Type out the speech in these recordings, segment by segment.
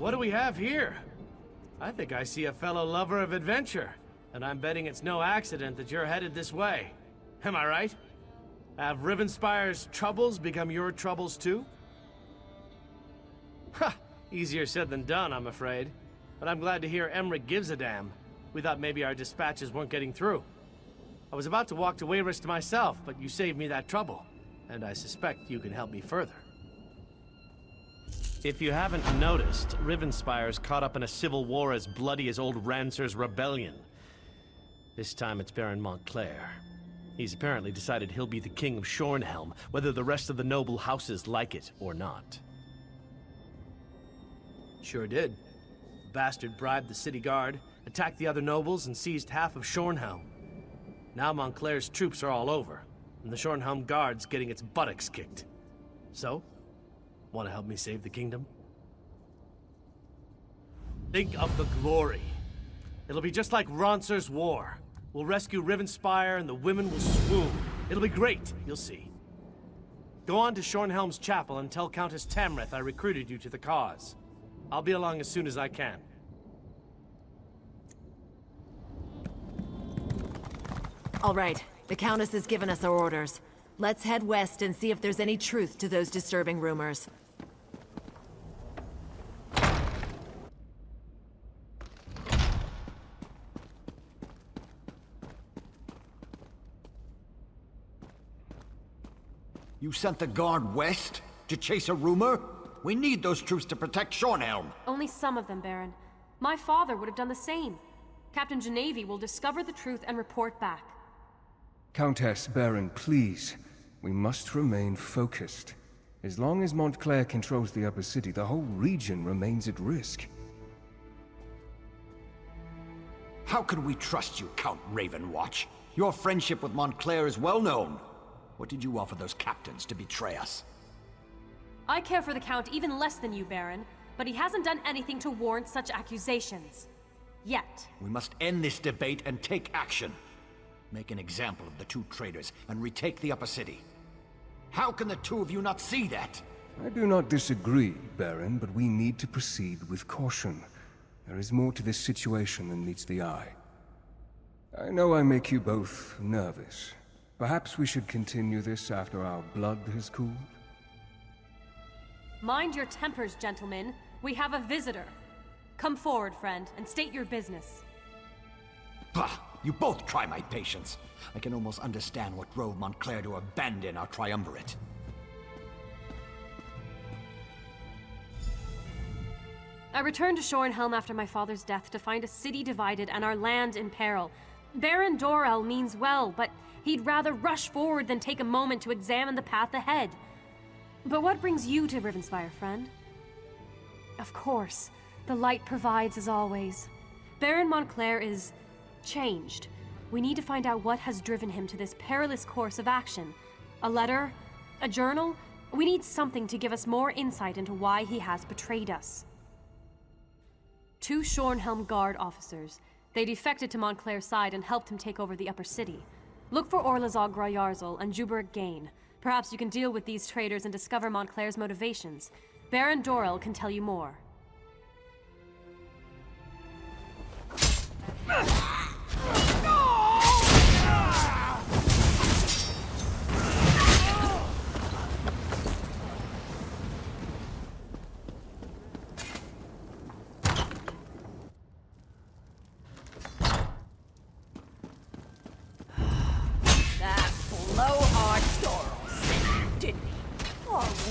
What do we have here? I think I see a fellow lover of adventure, and I'm betting it's no accident that you're headed this way. Am I right? Have Rivenspire's troubles become your troubles too? Ha! Easier said than done, I'm afraid. But I'm glad to hear Emmerich gives a damn. We thought maybe our dispatches weren't getting through. I was about to walk to Wayrest myself, but you saved me that trouble. And I suspect you can help me further. If you haven't noticed, Rivenspire's caught up in a civil war as bloody as old Rancer's rebellion. This time it's Baron Montclair. He's apparently decided he'll be the king of Shornhelm, whether the rest of the noble houses like it or not. Sure did. The bastard bribed the city guard, attacked the other nobles, and seized half of Shornhelm. Now Montclair's troops are all over, and the Shornhelm guard's getting its buttocks kicked. So, want to help me save the kingdom? Think of the glory. It'll be just like Rancer's war. We'll rescue Rivenspire and the women will swoon. It'll be great, you'll see. Go on to Shornhelm's chapel and tell Countess Tamrith I recruited you to the cause. I'll be along as soon as I can. All right, the Countess has given us our orders. Let's head west and see if there's any truth to those disturbing rumors. You sent the guard west to chase a rumor? We need those troops to protect Shornhelm. Only some of them, Baron. My father would have done the same. Captain Genevieve will discover the truth and report back. Countess, Baron, please. We must remain focused. As long as Montclair controls the upper city, the whole region remains at risk. How can we trust you, Count Ravenwatch? Your friendship with Montclair is well known. What did you offer those captains to betray us? I care for the Count even less than you, Baron, but he hasn't done anything to warrant such accusations. Yet. We must end this debate and take action. Make an example of the two traitors and retake the upper city. How can the two of you not see that? I do not disagree, Baron, but we need to proceed with caution. There is more to this situation than meets the eye. I know I make you both nervous. Perhaps we should continue this after our blood has cooled? Mind your tempers, gentlemen. We have a visitor. Come forward, friend, and state your business. Bah! You both try my patience. I can almost understand what drove Montclair to abandon our triumvirate. I returned to Shornhelm after my father's death to find a city divided and our land in peril. Baron Dorell means well, but he'd rather rush forward than take a moment to examine the path ahead. But what brings you to Rivenspire, friend? Of course, the light provides as always. Baron Montclair is changed. We need to find out what has driven him to this perilous course of action. A letter? A journal? We need something to give us more insight into why he has betrayed us. 2 Shornhelm Guard officers. They defected to Montclair's side and helped him take over the upper city. Look for Orlazog Grayarzal and Juberg Gain. Perhaps you can deal with these traitors and discover Montclair's motivations. Baron Dorell can tell you more.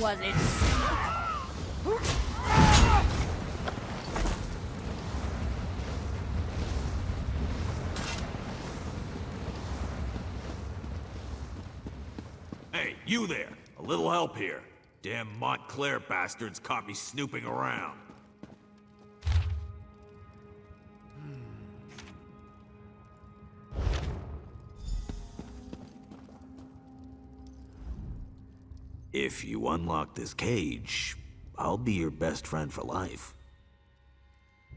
Was it? Hey, you there! A little help here. Damn Montclair bastards caught me snooping around. If you unlock this cage, I'll be your best friend for life.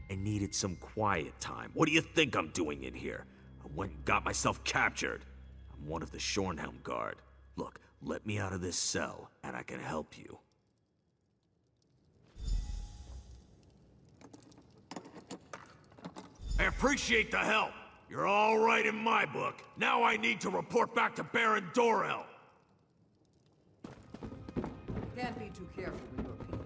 I needed some quiet time. What do you think I'm doing in here? I went and got myself captured. I'm one of the Shornhelm Guard. Look, let me out of this cell, and I can help you. I appreciate the help. You're all right in my book. Now I need to report back to Baron Dorel. Can't be too careful with your people.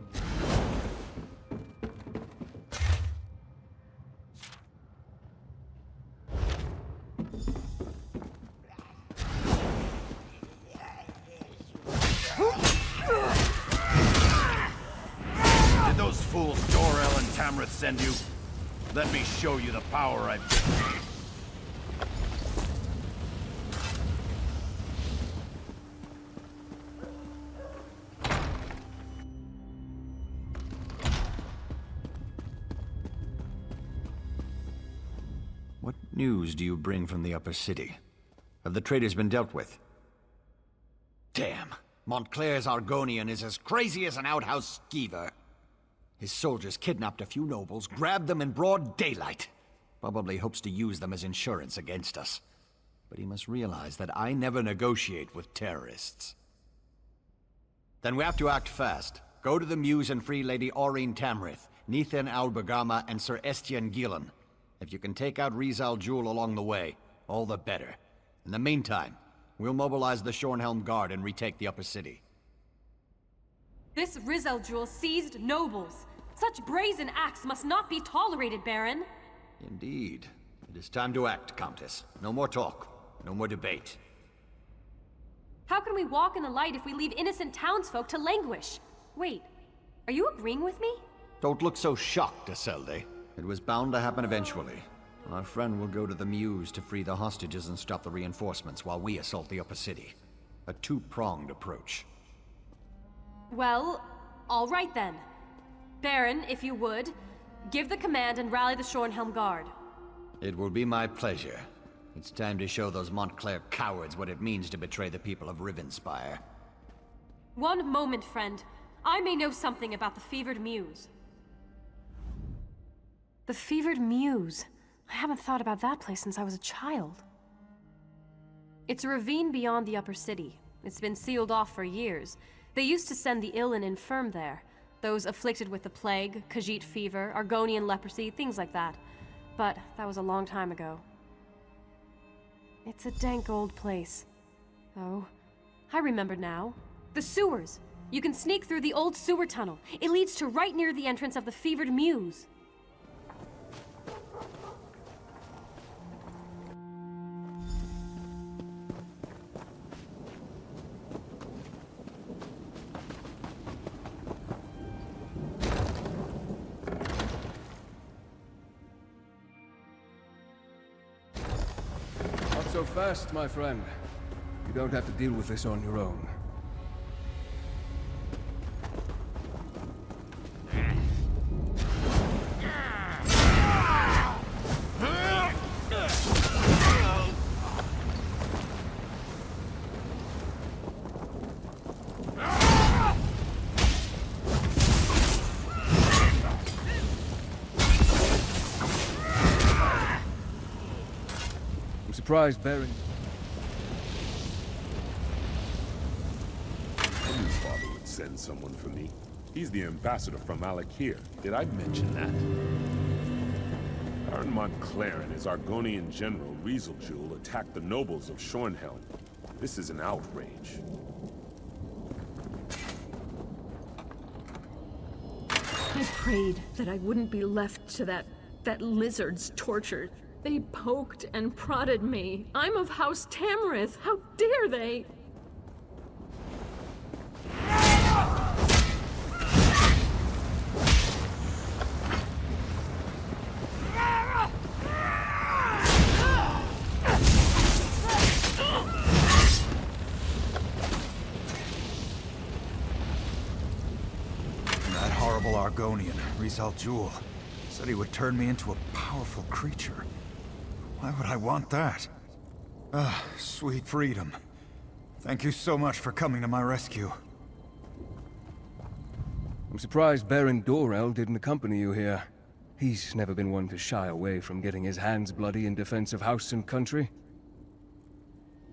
Did those fools Dorel and Tamrith send you? Let me show you the power I've given you. What news do you bring from the upper city? Have the traitors been dealt with? Damn! Montclair's Argonian is as crazy as an outhouse skeever. His soldiers kidnapped a few nobles, grabbed them in broad daylight. Probably hopes to use them as insurance against us. But he must realize that I never negotiate with terrorists. Then we have to act fast. Go to the Muse and free Lady Aurene Tamrith, Nethan Albergama, and Sir Estienne Gillen. If you can take out Rizal Jewel along the way, all the better. In the meantime, we'll mobilize the Shornhelm Guard and retake the upper city. This Rizal Jewel seized nobles. Such brazen acts must not be tolerated, Baron. Indeed. It is time to act, Countess. No more talk. No more debate. How can we walk in the light if we leave innocent townsfolk to languish? Wait, are you agreeing with me? Don't look so shocked, Isolde. It was bound to happen eventually. Our friend will go to the Muse to free the hostages and stop the reinforcements while we assault the upper city. A two-pronged approach. Well, all right then. Baron, if you would, give the command and rally the Shornhelm Guard. It will be my pleasure. It's time to show those Montclair cowards what it means to betray the people of Rivenspire. One moment, friend. I may know something about the Fevered Muse. The Fevered Muse. I haven't thought about that place since I was a child. It's a ravine beyond the upper city. It's been sealed off for years. They used to send the ill and infirm there. Those afflicted with the plague, Khajiit fever, Argonian leprosy, things like that. But that was a long time ago. It's a dank old place. Oh, I remember now. The sewers! You can sneak through the old sewer tunnel. It leads to right near the entrance of the Fevered Muse. Not so fast, my friend. You don't have to deal with this on your own. I'm surprised Baron... I knew Father would send someone for me. He's the ambassador from Alakir. Did I mention that? Baron Montclair and his Argonian general, Rizal attacked the nobles of Shornhelm. This is an outrage. I prayed that I wouldn't be left to that lizard's torture. They poked and prodded me. I'm of House Tamrith. How dare they? That horrible Argonian, Rizal Jewel, said he would turn me into a powerful creature. Why would I want that? Ah, sweet freedom. Thank you so much for coming to my rescue. I'm surprised Baron Dorel didn't accompany you here. He's never been one to shy away from getting his hands bloody in defense of house and country.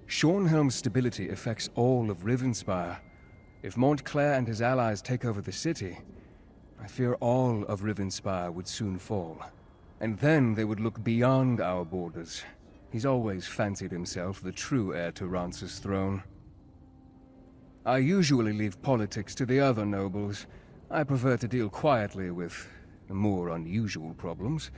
Shornhelm's stability affects all of Rivenspire. If Montclair and his allies take over the city, I fear all of Rivenspire would soon fall. And then they would look beyond our borders. He's always fancied himself the true heir to Rance's throne. I usually leave politics to the other nobles. I prefer to deal quietly with the more unusual problems.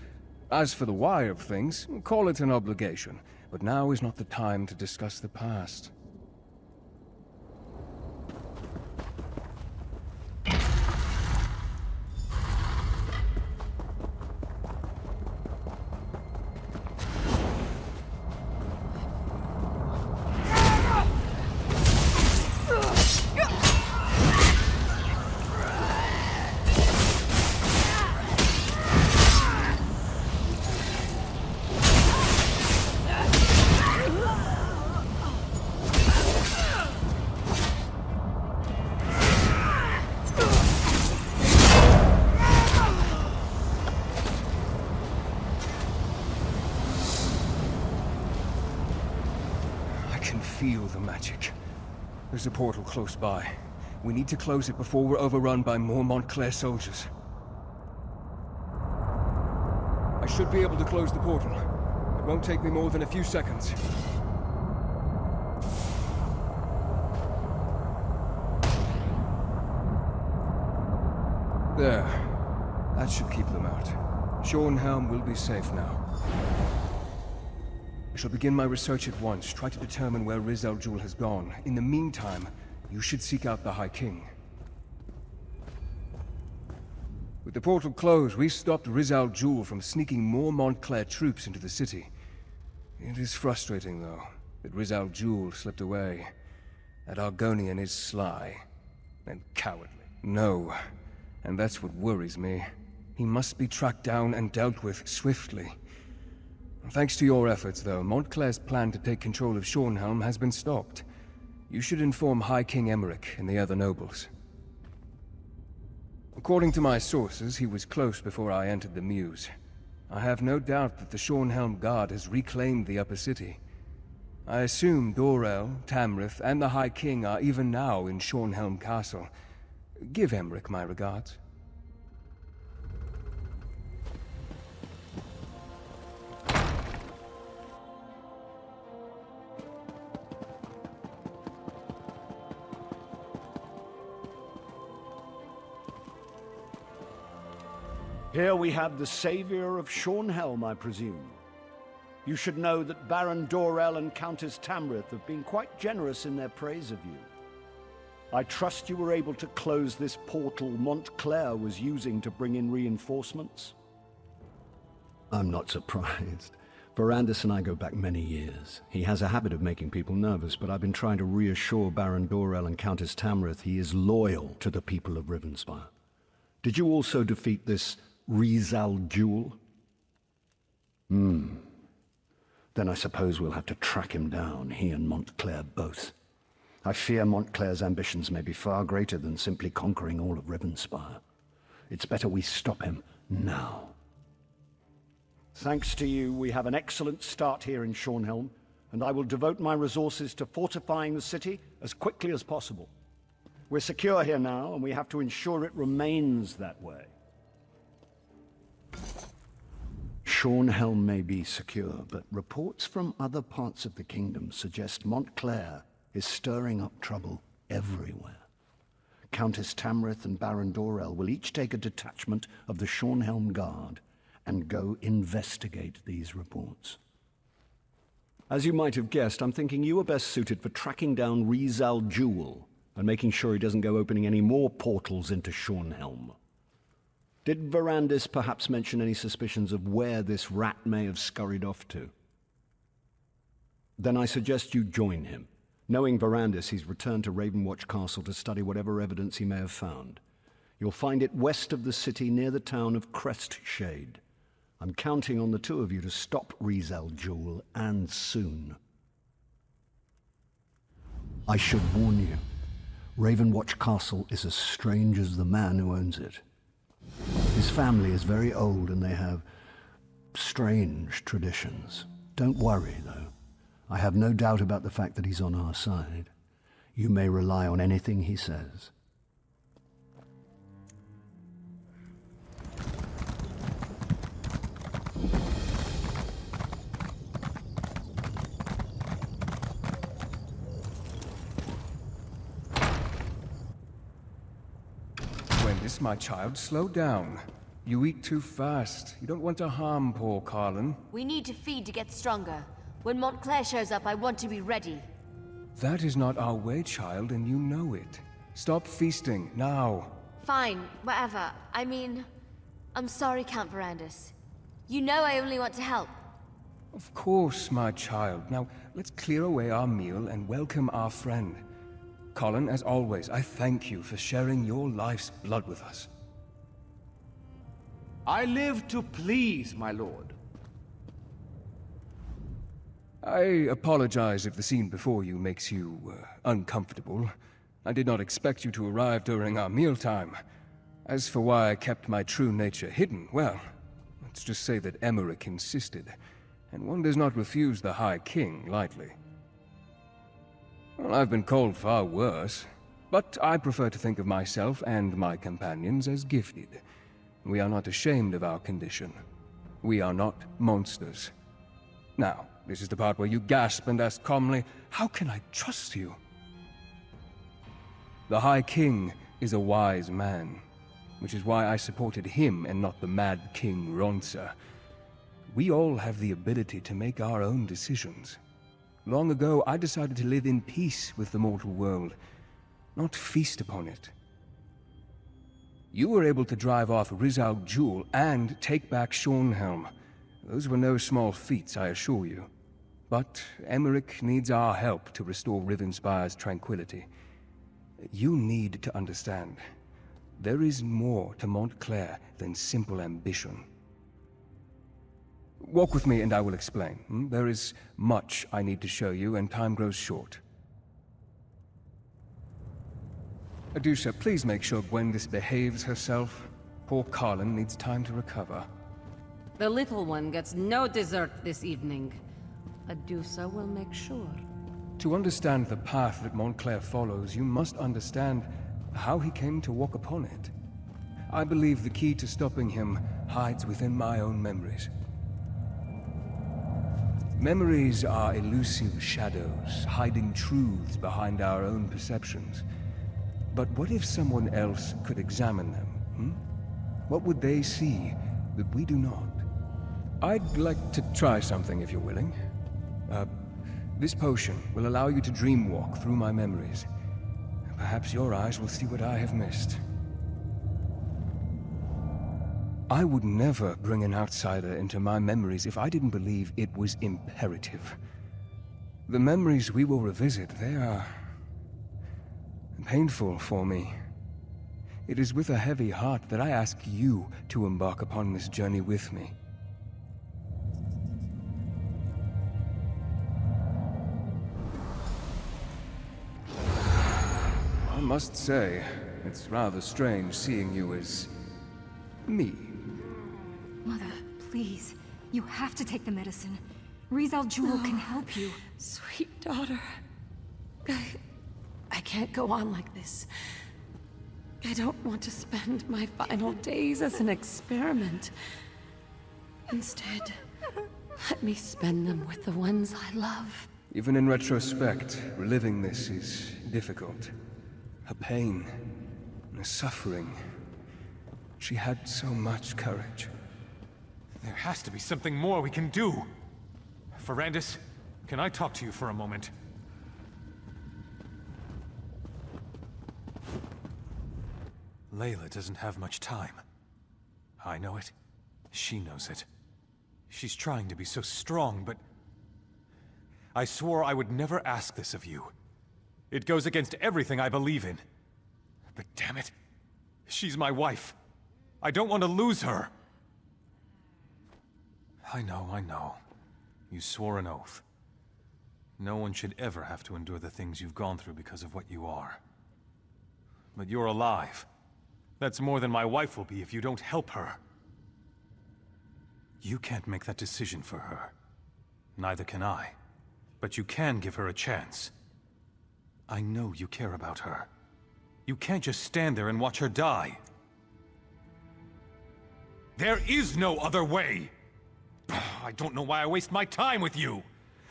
As for the why of things, call it an obligation. But now is not the time to discuss the past. Feel the magic. There's a portal close by. We need to close it before we're overrun by more Montclair soldiers. I should be able to close the portal. It won't take me more than a few seconds. There. That should keep them out. Shornhelm will be safe now. I shall begin my research at once, try to determine where Riz al-Jul has gone. In the meantime, you should seek out the High King. With the portal closed, we stopped Riz al-Jul from sneaking more Montclair troops into the city. It is frustrating, though, that Riz al-Jul slipped away. That Argonian is sly and cowardly. No, and that's what worries me. He must be tracked down and dealt with swiftly. Thanks to your efforts, though, Montclair's plan to take control of Shornhelm has been stopped. You should inform High King Emmerich and the other nobles. According to my sources, he was close before I entered the Mews. I have no doubt that the Shornhelm Guard has reclaimed the upper city. I assume Dorel, Tamrith, and the High King are even now in Shornhelm Castle. Give Emmerich my regards. Here we have the savior of Shornhelm, I presume. You should know that Baron Dorel and Countess Tamrith have been quite generous in their praise of you. I trust you were able to close this portal Montclair was using to bring in reinforcements? I'm not surprised. Verandis and I go back many years. He has a habit of making people nervous, but I've been trying to reassure Baron Dorel and Countess Tamrith he is loyal to the people of Rivenspire. Did you also defeat this Riz al-Jul? Then I suppose we'll have to track him down, he and Montclair both. I fear Montclair's ambitions may be far greater than simply conquering all of Rivenspire. It's better we stop him now. Thanks to you, we have an excellent start here in Shornhelm, and I will devote my resources to fortifying the city as quickly as possible. We're secure here now, and we have to ensure it remains that way. Shornhelm may be secure, but reports from other parts of the kingdom suggest Montclair is stirring up trouble everywhere. Countess Tamrith and Baron Dorel will each take a detachment of the Shornhelm Guard and go investigate these reports. As you might have guessed, I'm thinking you are best suited for tracking down Riz al-Jul and making sure he doesn't go opening any more portals into Shornhelm. Did Verandis perhaps mention any suspicions of where this rat may have scurried off to? Then I suggest you join him. Knowing Verandis, he's returned to Ravenwatch Castle to study whatever evidence he may have found. You'll find it west of the city near the town of Crestshade. I'm counting on the two of you to stop Riz al-Jul, and soon. I should warn you, Ravenwatch Castle is as strange as the man who owns it. His family is very old and they have strange traditions. Don't worry, though. I have no doubt about the fact that he's on our side. You may rely on anything he says. Brandis, my child, slow down. You eat too fast. You don't want to harm poor Carlin. We need to feed to get stronger. When Montclair shows up, I want to be ready. That is not our way, child, and you know it. Stop feasting, now. Fine, whatever. I mean, I'm sorry, Count Brandis. You know I only want to help. Of course, my child. Now, let's clear away our meal and welcome our friend. Colin, as always, I thank you for sharing your life's blood with us. I live to please, my lord. I apologize if the scene before you makes you, uncomfortable. I did not expect you to arrive during our mealtime. As for why I kept my true nature hidden, well, let's just say that Emmerich insisted, and one does not refuse the High King lightly. Well, I've been called far worse, but I prefer to think of myself and my companions as gifted. We are not ashamed of our condition. We are not monsters. Now, this is the part where you gasp and ask calmly, how can I trust you? The High King is a wise man, which is why I supported him and not the Mad King Ronsa. We all have the ability to make our own decisions. Long ago, I decided to live in peace with the mortal world, not feast upon it. You were able to drive off Rizal Jewel and take back Shornhelm. Those were no small feats, I assure you. But Emmerich needs our help to restore Rivenspire's tranquility. You need to understand. There is more to Montclair than simple ambition. Walk with me and I will explain. There is much I need to show you and time grows short. Adusha, please make sure Gwendis behaves herself. Poor Carlin needs time to recover. The little one gets no dessert this evening. Adusa will make sure. To understand the path that Montclair follows, you must understand how he came to walk upon it. I believe the key to stopping him hides within my own memories. Memories are elusive shadows, hiding truths behind our own perceptions. But what if someone else could examine them? What would they see that we do not? I'd like to try something if you're willing. This potion will allow you to dreamwalk through my memories. Perhaps your eyes will see what I have missed. I would never bring an outsider into my memories if I didn't believe it was imperative. The memories we will revisit, they are painful for me. It is with a heavy heart that I ask you to embark upon this journey with me. I must say, it's rather strange seeing you as me. Mother, please. You have to take the medicine. Rizal Jewel can help you. Sweet daughter. I can't go on like this. I don't want to spend my final days as an experiment. Instead, let me spend them with the ones I love. Even in retrospect, reliving this is difficult. Her pain, and her suffering. She had so much courage. There has to be something more we can do. Ferrandis, can I talk to you for a moment? Layla doesn't have much time. I know it. She knows it. She's trying to be so strong, but... I swore I would never ask this of you. It goes against everything I believe in. But damn it, she's my wife. I don't want to lose her. I know. You swore an oath. No one should ever have to endure the things you've gone through because of what you are. But you're alive. That's more than my wife will be if you don't help her. You can't make that decision for her. Neither can I. But you can give her a chance. I know you care about her. You can't just stand there and watch her die. There is no other way! I don't know why I waste my time with you!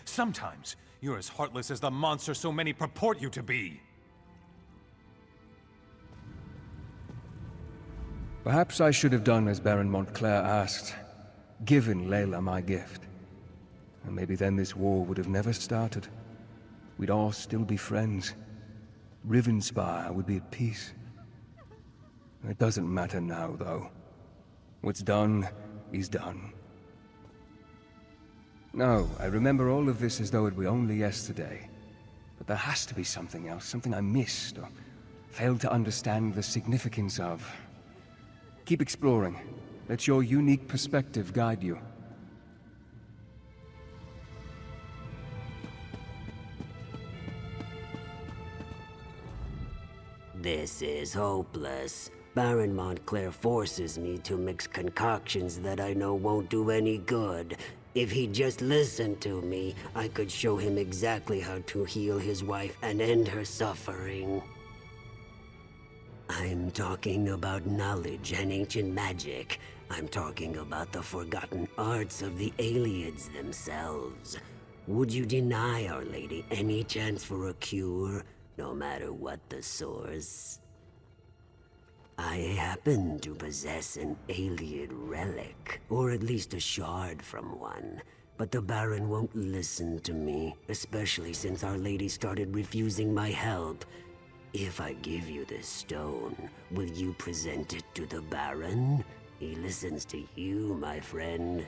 Sometimes, you're as heartless as the monster so many purport you to be. Perhaps I should have done as Baron Montclair asked, given Layla my gift. And maybe then this war would have never started. We'd all still be friends. Rivenspire would be at peace. It doesn't matter now, though. What's done is done. No, I remember all of this as though it were only yesterday. But there has to be something else, something I missed, or failed to understand the significance of. Keep exploring. Let your unique perspective guide you. This is hopeless. Baron Montclair forces me to mix concoctions that I know won't do any good. If he'd just listened to me, I could show him exactly how to heal his wife and end her suffering. I'm talking about knowledge and ancient magic. I'm talking about the forgotten arts of the aliens themselves. Would you deny Our Lady any chance for a cure, no matter what the source? I happen to possess an alien relic, or at least a shard from one. But the Baron won't listen to me, especially since Our Lady started refusing my help. If I give you this stone, will you present it to the Baron? He listens to you, my friend.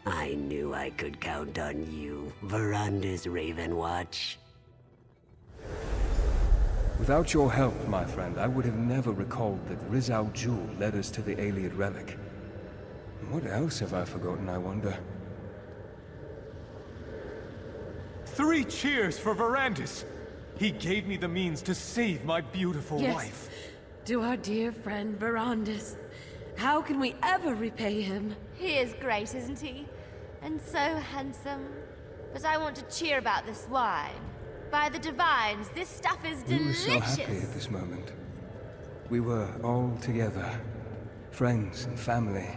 I knew I could count on you, Veranda's Ravenwatch. Without your help, my friend, I would have never recalled that Rizal Jewel led us to the Ayleid relic. What else have I forgotten, I wonder? 3 cheers for Verandis! He gave me the means to save my beautiful Yes, wife. to our dear friend Verandis. How can we ever repay him? He is great, isn't he? And so handsome. But I want to cheer about this wine. By the divines, this stuff is delicious! We were so happy at this moment. We were all together. Friends and family.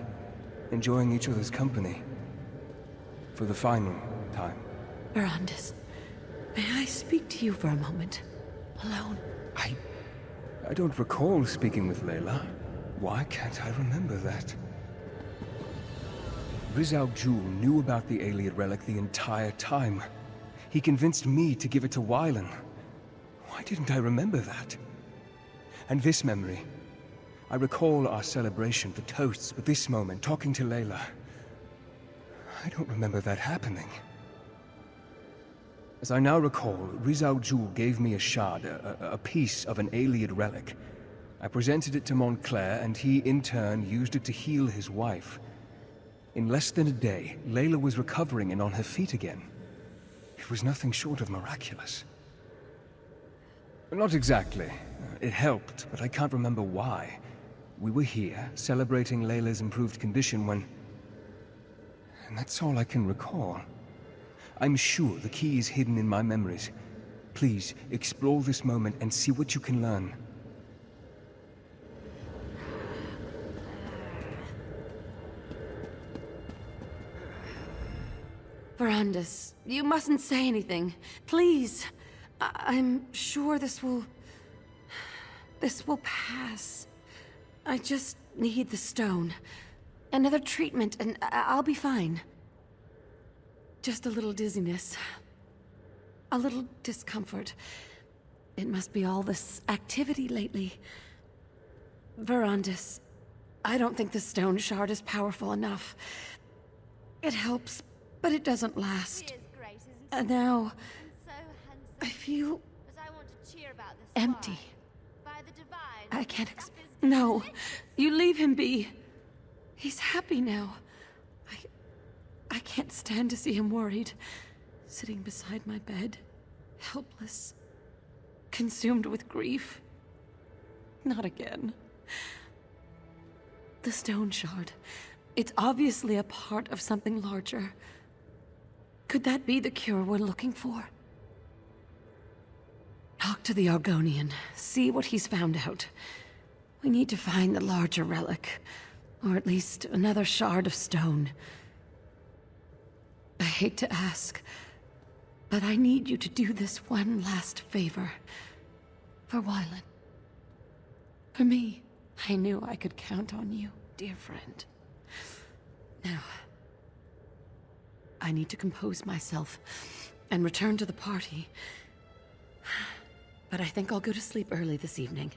Enjoying each other's company. For the final time. Verandis, may I speak to you for a moment? Alone? I don't recall speaking with Layla. Why can't I remember that? Rizal Jewel knew about the Ayleid relic the entire time. He convinced me to give it to Wylan. Why didn't I remember that? And this memory. I recall our celebration, the toasts, but this moment, talking to Layla. I don't remember that happening. As I now recall, Rizal Jewel gave me a shard, a piece of an Ayleid relic. I presented it to Montclair, and he, in turn, used it to heal his wife. In less than a day, Layla was recovering and on her feet again. It was nothing short of miraculous. Not exactly. It helped, but I can't remember why. We were here, celebrating Layla's improved condition when... And that's all I can recall. I'm sure the key is hidden in my memories. Please, explore this moment and see what you can learn. Verandis, you mustn't say anything. Please. I'm sure this will pass. I just need the stone. Another treatment and I'll be fine. Just a little dizziness. A little discomfort. It must be all this activity lately. Verandis, I don't think the stone shard is powerful enough. It helps, but it doesn't last. And now, I feel empty. I can't No, you leave him be. He's happy now. I can't stand to see him worried. Sitting beside my bed, helpless, consumed with grief. Not again. The stone shard. It's obviously a part of something larger. Could that be the cure we're looking for? Talk to the Argonian. See what he's found out. We need to find the larger relic. Or at least another shard of stone. I hate to ask, but I need you to do this one last favor. For Wylan. For me. I knew I could count on you, dear friend. Now, I need to compose myself and return to the party. But I think I'll go to sleep early this evening.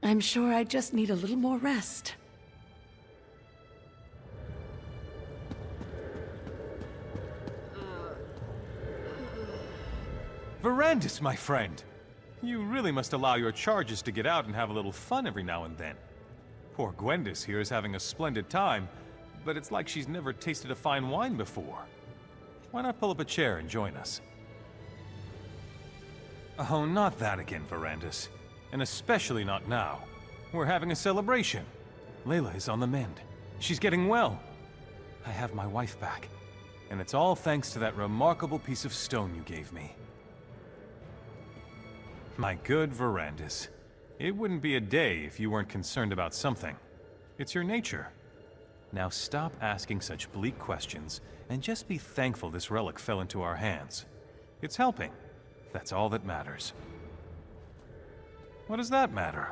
I'm sure I just need a little more rest. Verandis, my friend! You really must allow your charges to get out and have a little fun every now and then. Poor Gwendis here is having a splendid time, but it's like she's never tasted a fine wine before. Why not pull up a chair and join us? Oh, not that again, Verandis. And especially not now. We're having a celebration. Layla is on the mend. She's getting well. I have my wife back. And it's all thanks to that remarkable piece of stone you gave me. My good Verandis. It wouldn't be a day if you weren't concerned about something. It's your nature. Now stop asking such bleak questions, and just be thankful this relic fell into our hands. It's helping. That's all that matters. What does that matter?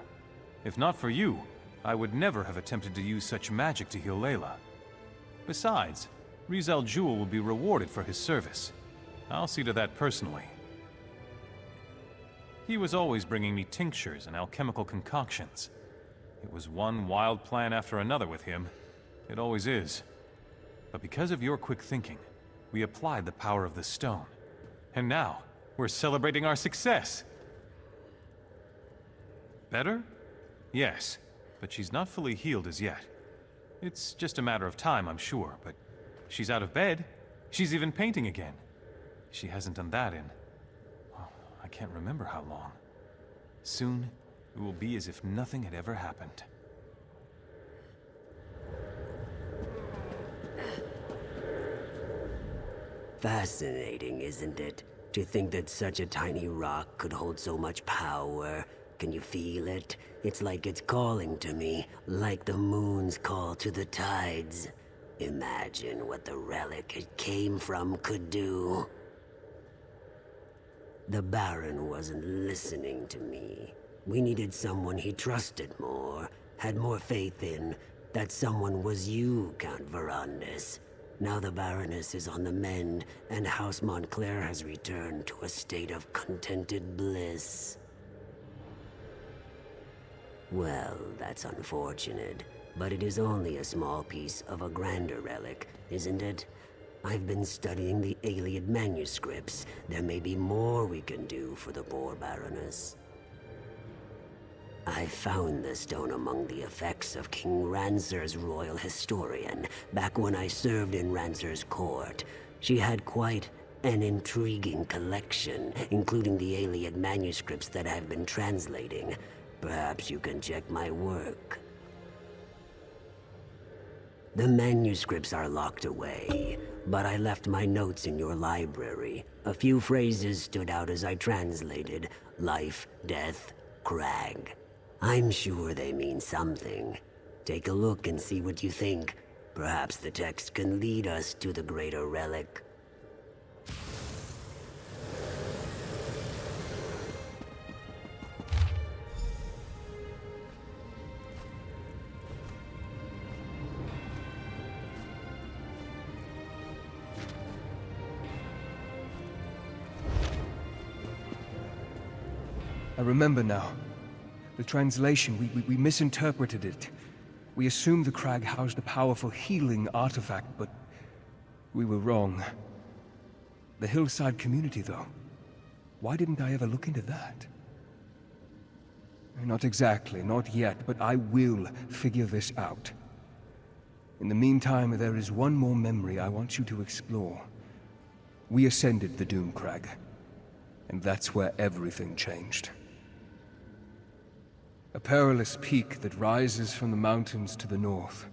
If not for you, I would never have attempted to use such magic to heal Layla. Besides, Rizal Jewel will be rewarded for his service. I'll see to that personally. He was always bringing me tinctures and alchemical concoctions. It was one wild plan after another with him. It always is. But because of your quick thinking, we applied the power of the stone. And now, we're celebrating our success! Better? Yes, but she's not fully healed as yet. It's just a matter of time, I'm sure, but she's out of bed. She's even painting again. She hasn't done that in... well, I can't remember how long. Soon, it will be as if nothing had ever happened. Fascinating, isn't it? To think that such a tiny rock could hold so much power. Can you feel it? It's like it's calling to me, like the moon's call to the tides. Imagine what the relic it came from could do. The Baron wasn't listening to me. We needed someone he trusted more, had more faith in. That someone was you, Count Verandis. Now the Baroness is on the mend, and House Montclair has returned to a state of contented bliss. Well, that's unfortunate, but it is only a small piece of a grander relic, isn't it? I've been studying the Iliad manuscripts. There may be more we can do for the poor Baroness. I found the stone among the effects of King Ranser's royal historian, back when I served in Ranser's court. She had quite an intriguing collection, including the Iliad manuscripts that I've been translating. Perhaps you can check my work. The manuscripts are locked away, but I left my notes in your library. A few phrases stood out as I translated. Life, death, crag. I'm sure they mean something. Take a look and see what you think. Perhaps the text can lead us to the greater relic. I remember now. The translation, we misinterpreted it. We assumed the crag housed a powerful healing artifact, but we were wrong. The hillside community, though. Why didn't I ever look into that? Not exactly, not yet, but I will figure this out. In the meantime, there is one more memory I want you to explore. We ascended the Doom Crag, and that's where everything changed. A perilous peak that rises from the mountains to the north.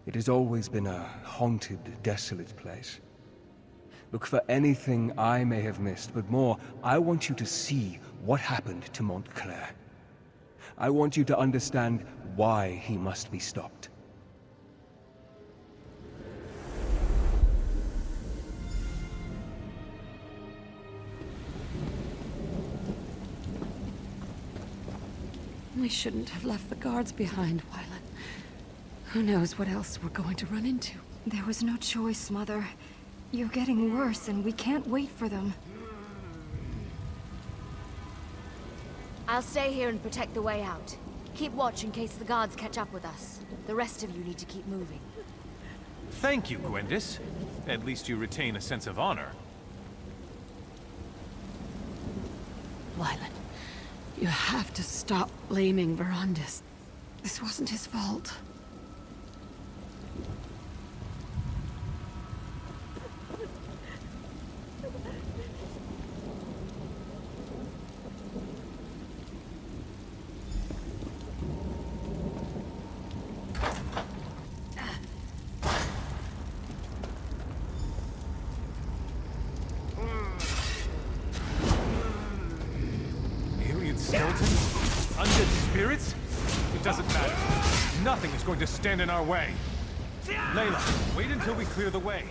It has always been a haunted, desolate place. Look for anything I may have missed, but more, I want you to see what happened to Montclair. I want you to understand why he must be stopped. We shouldn't have left the guards behind, Wylan. Who knows what else we're going to run into? There was no choice, Mother. You're getting worse, and we can't wait for them. I'll stay here and protect the way out. Keep watch in case the guards catch up with us. The rest of you need to keep moving. Thank you, Gwendis. At least you retain a sense of honor. Wylan, you have to stop blaming Verandis. This wasn't his fault. Spirits? It doesn't matter. Nothing is going to stand in our way. Layla, wait until we clear the way.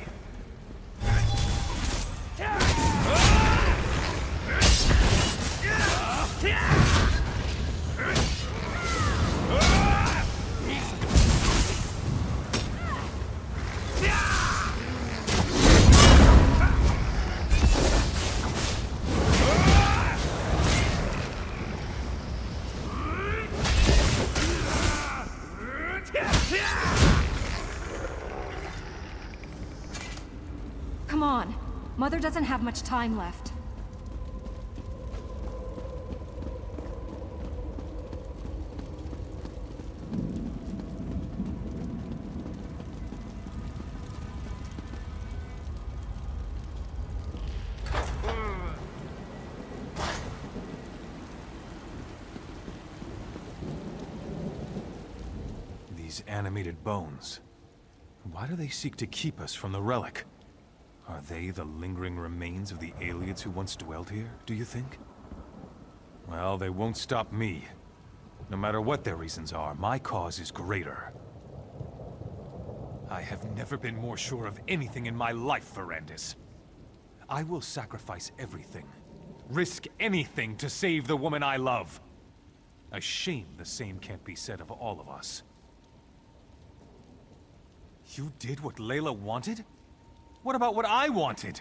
Come on. Mother doesn't have much time left. These animated bones. Why do they seek to keep us from the relic? Are they the lingering remains of the aliens who once dwelled here, do you think? Well, they won't stop me. No matter what their reasons are, my cause is greater. I have never been more sure of anything in my life, Verandis. I will sacrifice everything, risk anything to save the woman I love. A shame the same can't be said of all of us. You did what Layla wanted? What about what I wanted?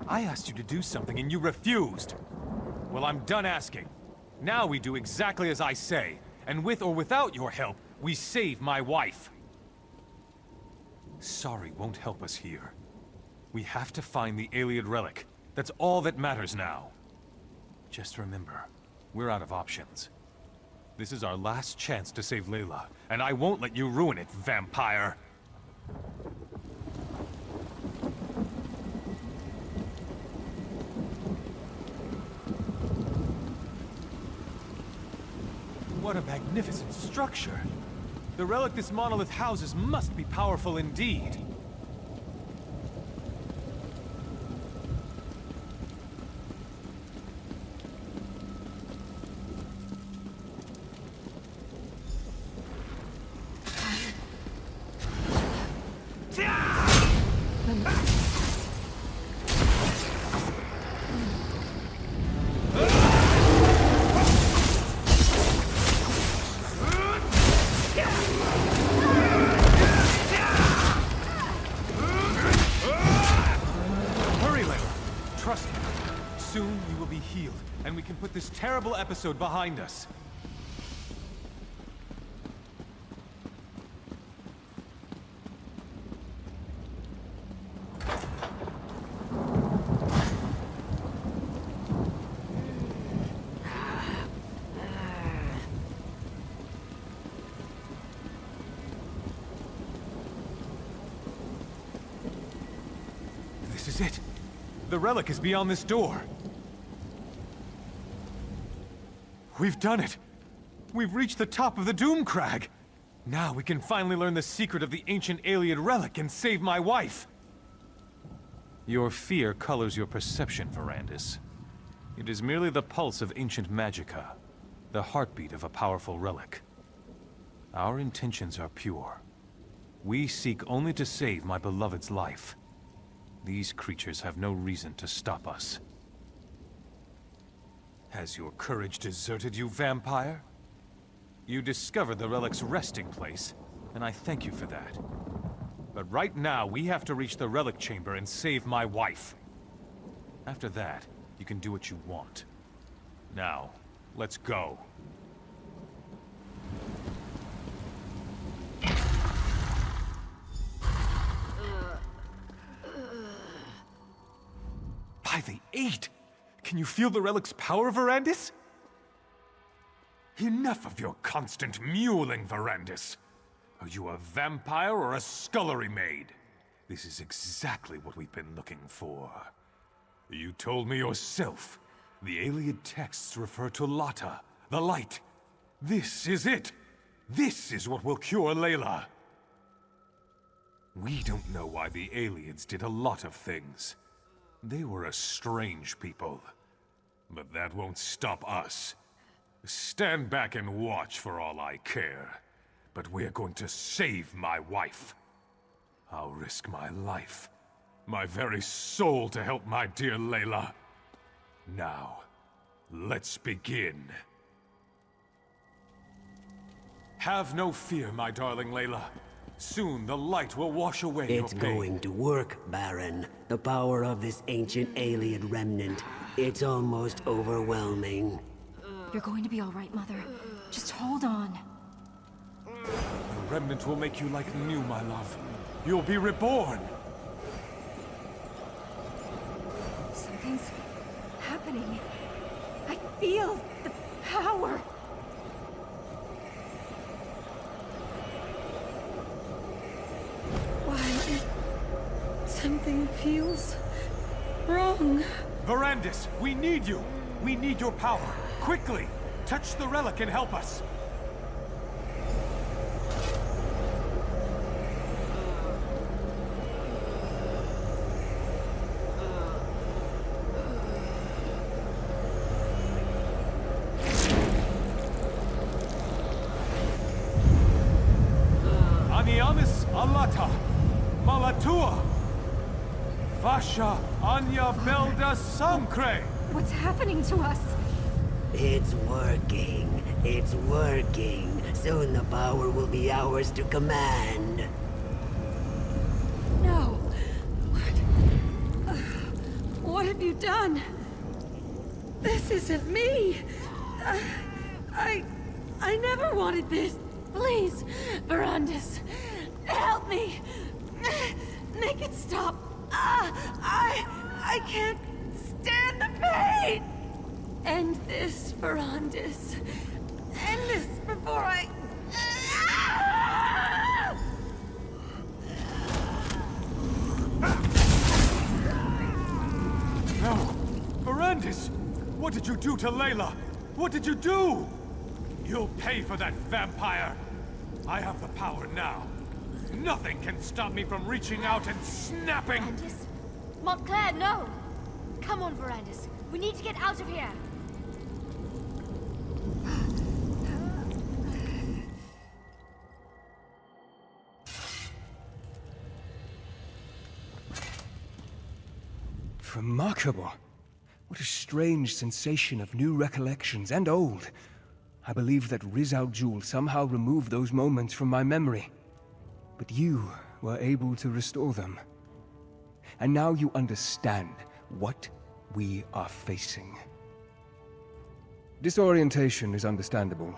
I asked you to do something and you refused. Well, I'm done asking. Now we do exactly as I say, and with or without your help, we save my wife. Sorry won't help us here. We have to find the Iliad relic. That's all that matters now. Just remember, we're out of options. This is our last chance to save Layla, and I won't let you ruin it, vampire! What a magnificent structure! The relic this monolith houses must be powerful indeed. This terrible episode behind us. This is it. The relic is beyond this door. We've done it! We've reached the top of the Doom Crag! Now we can finally learn the secret of the ancient Iliad relic and save my wife! Your fear colors your perception, Verandis. It is merely the pulse of ancient magicka, the heartbeat of a powerful relic. Our intentions are pure. We seek only to save my beloved's life. These creatures have no reason to stop us. Has your courage deserted you, vampire? You discovered the relic's resting place, and I thank you for that. But right now, we have to reach the relic chamber and save my wife. After that, you can do what you want. Now, let's go. By the 8! Can you feel the relic's power, Verandis? Enough of your constant mewling, Verandis. Are you a vampire or a scullery maid? This is exactly what we've been looking for. You told me yourself. The Iliad texts refer to Lata, the light. This is it! This is what will cure Layla! We don't know why the Aliens did a lot of things. They were a strange people. But that won't stop us. Stand back and watch for all I care. But we're going to save my wife. I'll risk my life, my very soul to help my dear Layla. Now, let's begin. Have no fear, my darling Layla. Soon the light will wash away your pain. It's going to work, Baron. The power of this ancient Iliad remnant. It's almost overwhelming. You're going to be all right, Mother. Just hold on. The remnant will make you like new, my love. You'll be reborn. Something's happening. I feel the power. Why? Something feels wrong. Verandis, we need you. We need your power. Quickly, touch the relic and help us. Aniamis alata, malatua, vasha anya belda sancre. What's happening to us? It's working. It's working. Soon the power will be ours to command. No. What have you done? This isn't me. I never wanted this. Please, Verandis, help me. Make it stop. I can't stand the pain. End this, Verandis. End this before I... No! Verandis! What did you do to Layla? What did you do? You'll pay for that, vampire! I have the power now. Nothing can stop me from reaching out and snapping! Verandis? Montclair, no! Come on, Verandis. We need to get out of here. Remarkable. What a strange sensation of new recollections and old. I believe that Riz al-Jul somehow removed those moments from my memory. But you were able to restore them. And now you understand what we are facing. Disorientation is understandable.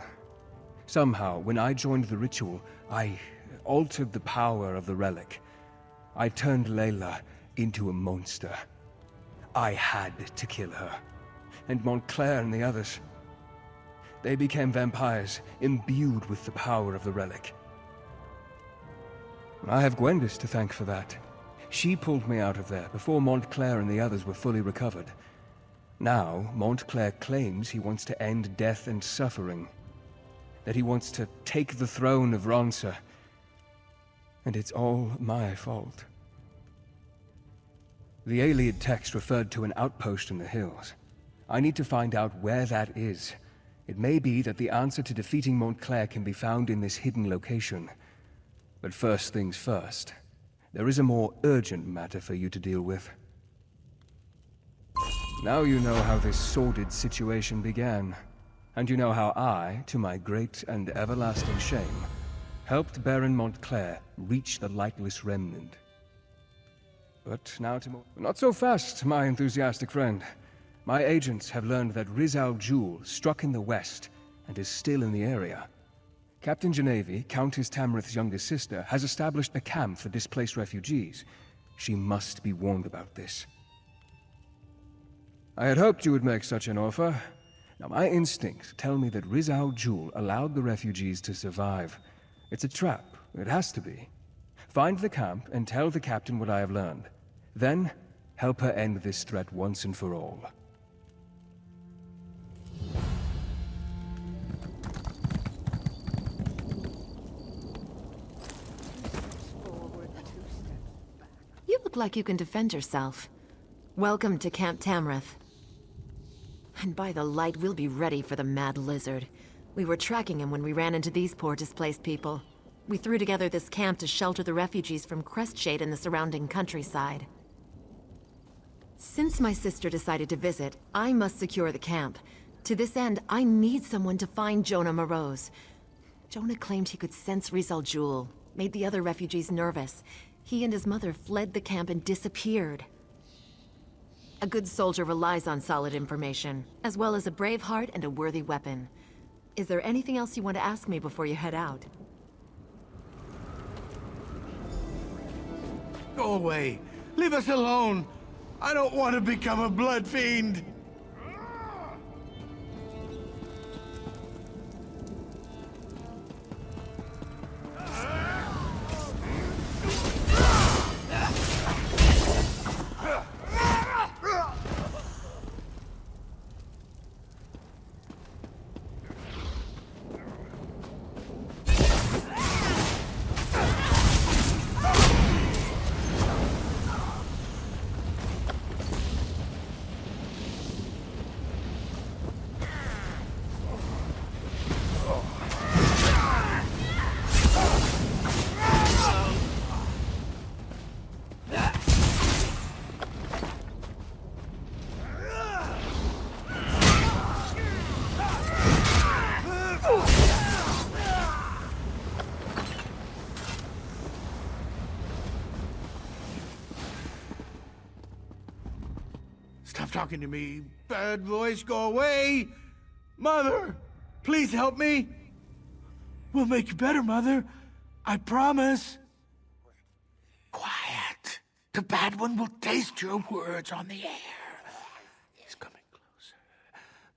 Somehow, when I joined the ritual, I altered the power of the relic. I turned Layla into a monster. I had to kill her. And Montclair and the others. They became vampires, imbued with the power of the relic. I have Gwendis to thank for that. She pulled me out of there before Montclair and the others were fully recovered. Now, Montclair claims he wants to end death and suffering. That he wants to take the throne of Ronsa. And it's all my fault. The Iliad text referred to an outpost in the hills. I need to find out where that is. It may be that the answer to defeating Montclair can be found in this hidden location. But first things first, there is a more urgent matter for you to deal with. Now you know how this sordid situation began. And you know how I, to my great and everlasting shame, helped Baron Montclair reach the lightless remnant. But now to more... Not so fast, my enthusiastic friend. My agents have learned that Rizal Jewel struck in the west and is still in the area. Captain Genevieve, Countess Tamrith's youngest sister, has established a camp for displaced refugees. She must be warned about this. I had hoped you would make such an offer. Now, my instincts tell me that Rizal Jewel allowed the refugees to survive. It's a trap. It has to be. Find the camp and tell the captain what I have learned. Then, help her end this threat once and for all. You look like you can defend yourself. Welcome to Camp Tamrith. And by the light, we'll be ready for the Mad Lizard. We were tracking him when we ran into these poor displaced people. We threw together this camp to shelter the refugees from Crestshade and the surrounding countryside. Since my sister decided to visit, I must secure the camp. To this end, I need someone to find Jonah Morose. Jonah claimed he could sense Rizal Jewel, made the other refugees nervous. He and his mother fled the camp and disappeared. A good soldier relies on solid information, as well as a brave heart and a worthy weapon. Is there anything else you want to ask me before you head out? Go away. Leave us alone. I don't want to become a blood fiend. Stop talking to me. Bad voice, go away. Mother, please help me. We'll make you better, Mother. I promise. Quiet. The bad one will taste your words on the air. He's coming closer.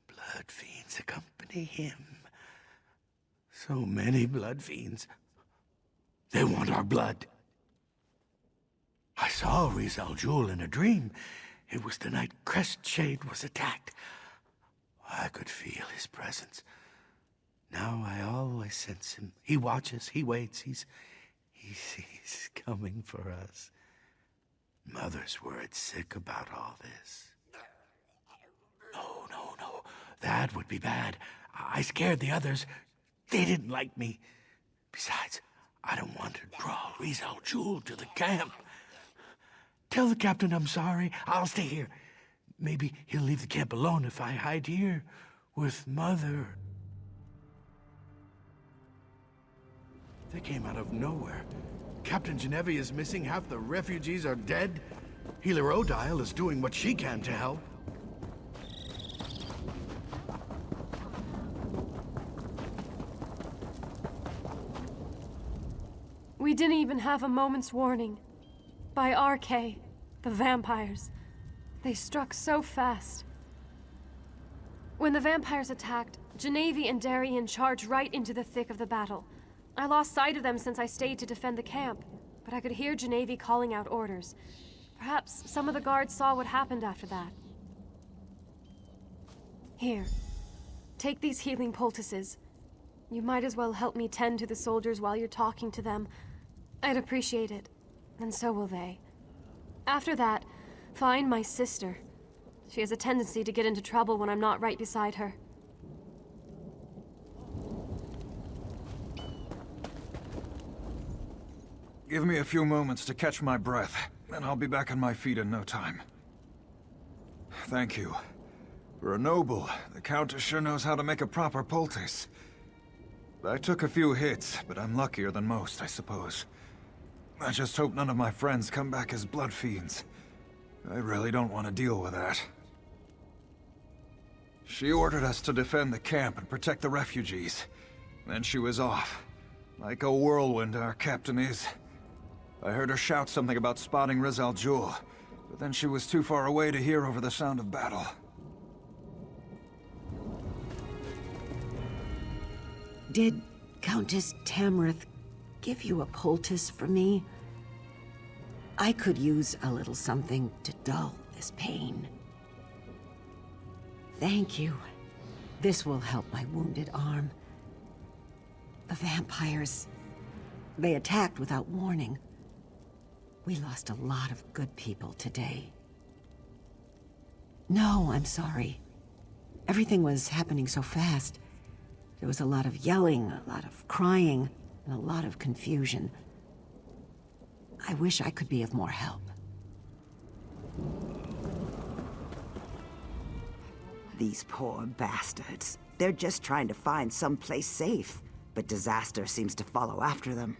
Blood fiends accompany him. So many blood fiends. They want our blood. I saw Rizal Jewel in a dream. It was the night Crestshade was attacked. I could feel his presence. Now I always sense him. He watches, he waits, he's coming for us. Mother's worried sick about all this. No. That would be bad. I scared the others. They didn't like me. Besides, I don't want to draw Rizal Jewel to the camp. Tell the captain I'm sorry. I'll stay here. Maybe he'll leave the camp alone if I hide here with Mother. They came out of nowhere. Captain Genevieve is missing. Half the refugees are dead. Healer Odile is doing what she can to help. We didn't even have a moment's warning. By RK, the vampires. They struck so fast. When the vampires attacked, Genevieve and Darien charged right into the thick of the battle. I lost sight of them since I stayed to defend the camp, but I could hear Genevieve calling out orders. Perhaps some of the guards saw what happened after that. Here, take these healing poultices. You might as well help me tend to the soldiers while you're talking to them. I'd appreciate it. And so will they. After that, find my sister. She has a tendency to get into trouble when I'm not right beside her. Give me a few moments to catch my breath, and I'll be back on my feet in no time. Thank you. For a noble, the Countess sure knows how to make a proper poultice. I took a few hits, but I'm luckier than most, I suppose. I just hope none of my friends come back as blood fiends. I really don't want to deal with that. She ordered us to defend the camp and protect the refugees. Then she was off. Like a whirlwind, our captain is. I heard her shout something about spotting Rizal Jul, but then she was too far away to hear over the sound of battle. Did Countess Tamrith give you a poultice for me? I could use a little something to dull this pain. Thank you. This will help my wounded arm. The vampires, they attacked without warning. We lost a lot of good people today. No, I'm sorry. Everything was happening so fast. There was a lot of yelling, a lot of crying, and a lot of confusion. I wish I could be of more help. These poor bastards. They're just trying to find someplace safe, but disaster seems to follow after them.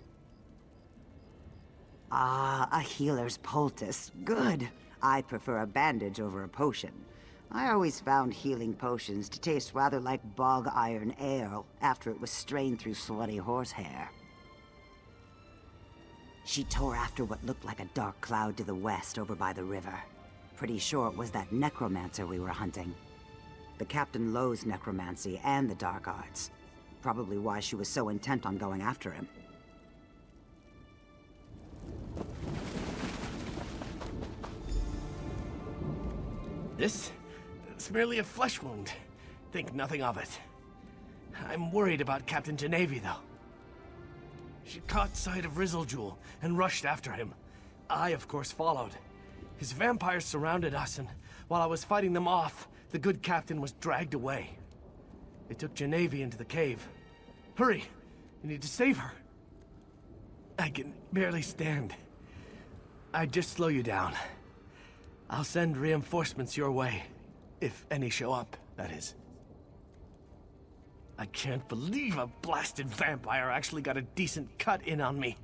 Ah, a healer's poultice. Good. I prefer a bandage over a potion. I always found healing potions to taste rather like bog iron ale after it was strained through sweaty horsehair. She tore after what looked like a dark cloud to the west over by the river. Pretty sure it was that necromancer we were hunting. The captain loathes necromancy and the dark arts. Probably why she was so intent on going after him. It's merely a flesh wound. Think nothing of it. I'm worried about Captain Genevi, though. She caught sight of Rizal Jul and rushed after him. I, of course, followed. His vampires surrounded us, and while I was fighting them off, the good captain was dragged away. They took Genevi into the cave. Hurry! You need to save her. I can barely stand. I'd just slow you down. I'll send reinforcements your way. If any show up, that is. I can't believe a blasted vampire actually got a decent cut in on me.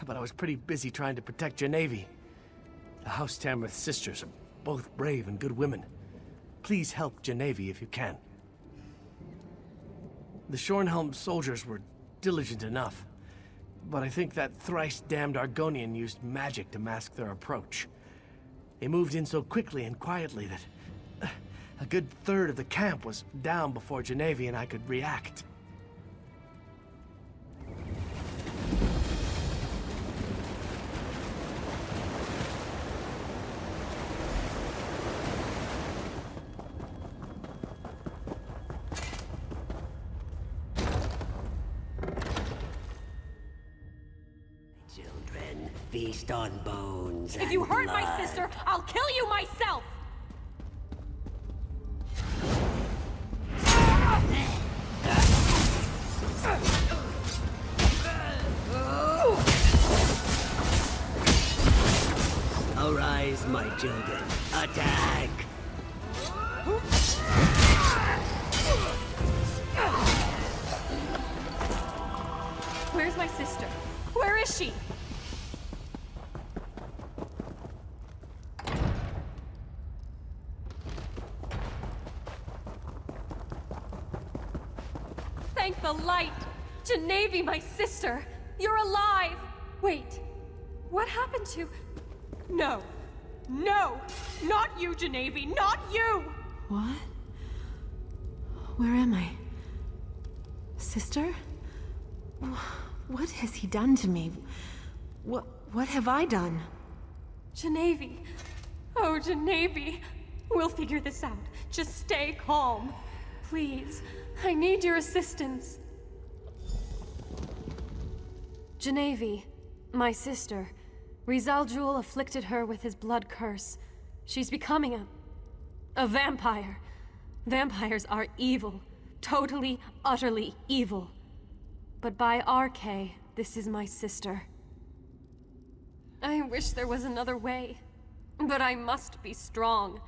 But I was pretty busy trying to protect Genevi. The House Tamrith sisters are both brave and good women. Please help Genevi if you can. The Shornhelm soldiers were diligent enough, but I think that thrice-damned Argonian used magic to mask their approach. They moved in so quickly and quietly that a good third of the camp was down before Genevi and I could react. Children, feast on bones If you and hurt blood. my sister, I'll kill you myself! Arise, my children. Attack! Where's my sister? Where is she? Thank the light! Genevi, my sister! You're alive! Wait, what happened to... No! No! Not you, Genevi! Not you! What? Where am I? Sister? What has he done to me? What have I done? Genevi! Oh, Genevi! We'll figure this out. Just stay calm. Please, I need your assistance. Genevi, my sister. Rizal Jul afflicted her with his blood curse. She's becoming a vampire. Vampires are evil. Totally, utterly evil. But by RK, this is my sister. I wish there was another way. But I must be strong.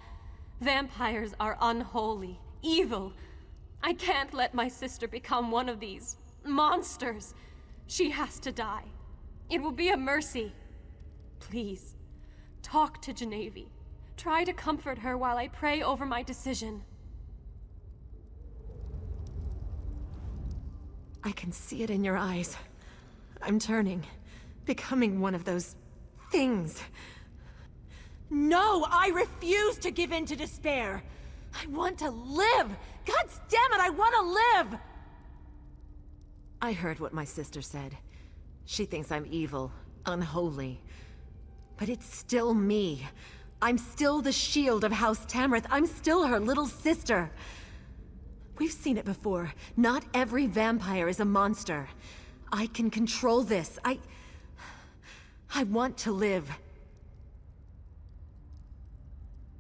Vampires are unholy, evil. I can't let my sister become one of these monsters. She has to die. It will be a mercy. Please, talk to Genevieve. Try to comfort her while I pray over my decision. I can see it in your eyes. I'm turning, becoming one of those things. No, I refuse to give in to despair. I want to live. God damn it, I want to live! I heard what my sister said. She thinks I'm evil, unholy. But it's still me. I'm still the shield of House Tamrith. I'm still her little sister. We've seen it before. Not every vampire is a monster. I can control this. I want to live.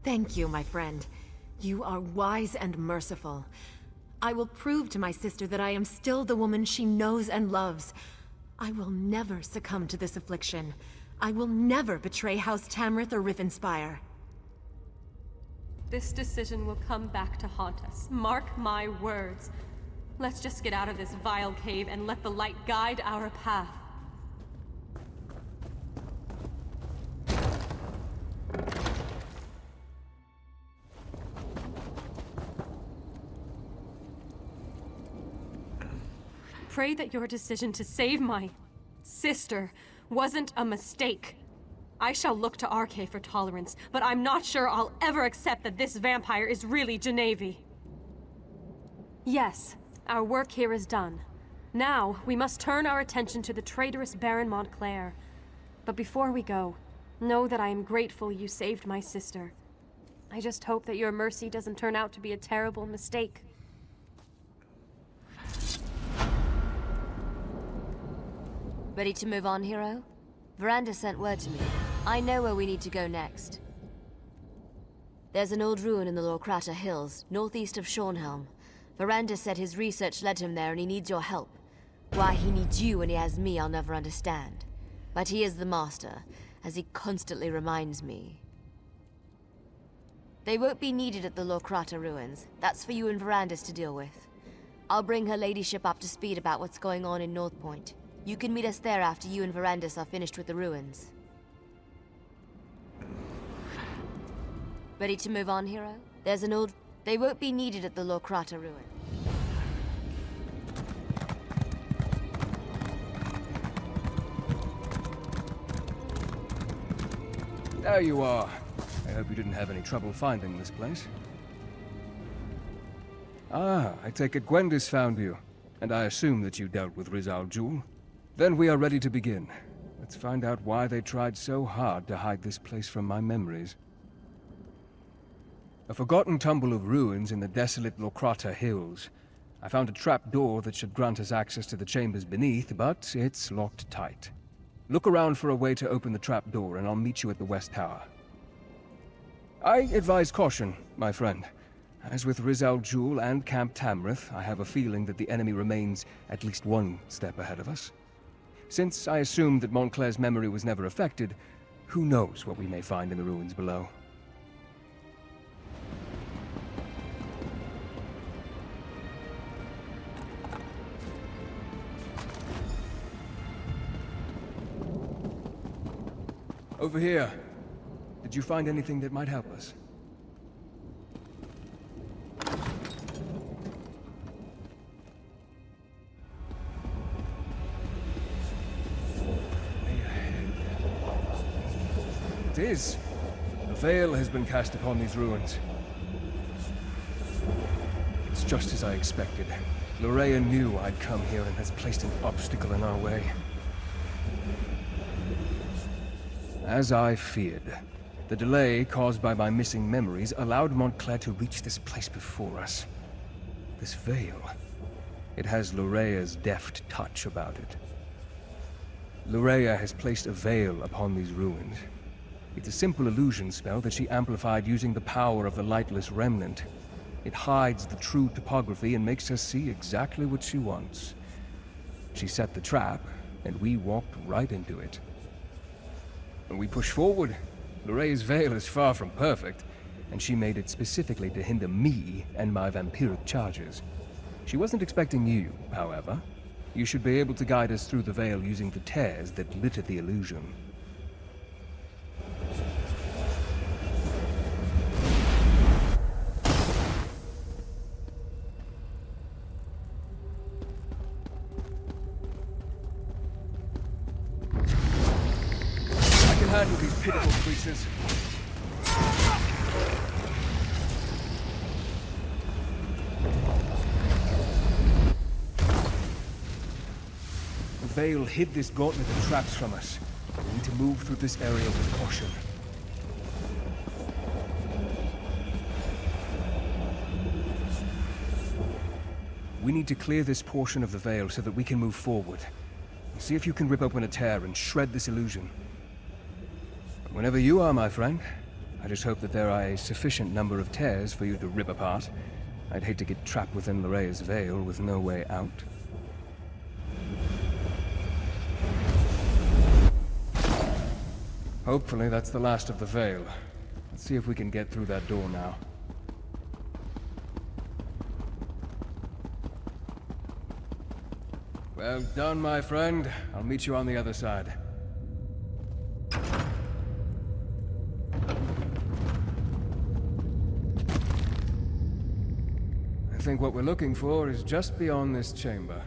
Thank you, my friend. You are wise and merciful. I will prove to my sister that I am still the woman she knows and loves. I will never succumb to this affliction. I will never betray House Tamrith or Rivenspire. This decision will come back to haunt us. Mark my words. Let's just get out of this vile cave and let the light guide our path. Pray that your decision to save my sister wasn't a mistake. I shall look to Arche for tolerance, but I'm not sure I'll ever accept that this vampire is really Genevieve. Yes, our work here is done. Now, we must turn our attention to the traitorous Baron Montclair. But before we go, know that I am grateful you saved my sister. I just hope that your mercy doesn't turn out to be a terrible mistake. Ready to move on, hero? Veranda sent word to me. I know where we need to go next. There's an old ruin in the Lorkrata Hills, northeast of Shornhelm. Veranda said his research led him there and he needs your help. Why he needs you when he has me, I'll never understand. But he is the master, as he constantly reminds me. They won't be needed at the Lorkrata ruins. That's for you and Verandas to deal with. I'll bring her ladyship up to speed about what's going on in North Point. You can meet us there after you and Verandas are finished with the ruins. Ready to move on, hero? There's an old... They won't be needed at the Lorkrata ruin. There you are. I hope you didn't have any trouble finding this place. Ah, I take it Gwendis found you. And I assume that you dealt with Rizal Jul. Then we are ready to begin. Let's find out why they tried so hard to hide this place from my memories. A forgotten tumble of ruins in the desolate Lorkrata Hills. I found a trap door that should grant us access to the chambers beneath, but it's locked tight. Look around for a way to open the trap door, and I'll meet you at the West Tower. I advise caution, my friend. As with Rizal Jul and Camp Tamrith, I have a feeling that the enemy remains at least one step ahead of us. Since I assumed that Montclair's memory was never affected, who knows what we may find in the ruins below. Over here. Did you find anything that might help us? It is. A veil has been cast upon these ruins. It's just as I expected. Loraya knew I'd come here and has placed an obstacle in our way. As I feared, the delay caused by my missing memories allowed Montclair to reach this place before us. This veil, it has Lorea's deft touch about it. Loraya has placed a veil upon these ruins. It's a simple illusion spell that she amplified using the power of the Lightless Remnant. It hides the true topography and makes us see exactly what she wants. She set the trap, and we walked right into it. When we push forward, Lorea's veil is far from perfect. and she made it specifically to hinder me and my vampiric charges. She wasn't expecting you, however. You should be able to guide us through the veil using the tears that litter the illusion. I can handle these pitiful creatures. The veil hid this gauntlet of traps from us. We need to move through this area with caution. We need to clear this portion of the veil so that we can move forward. See if you can rip open a tear and shred this illusion. Whenever you are, my friend, I just hope that there are a sufficient number of tears for you to rip apart. I'd hate to get trapped within Lorraea's veil with no way out. Hopefully that's the last of the veil. Let's see if we can get through that door now. Well done, my friend. I'll meet you on the other side. I think what we're looking for is just beyond this chamber.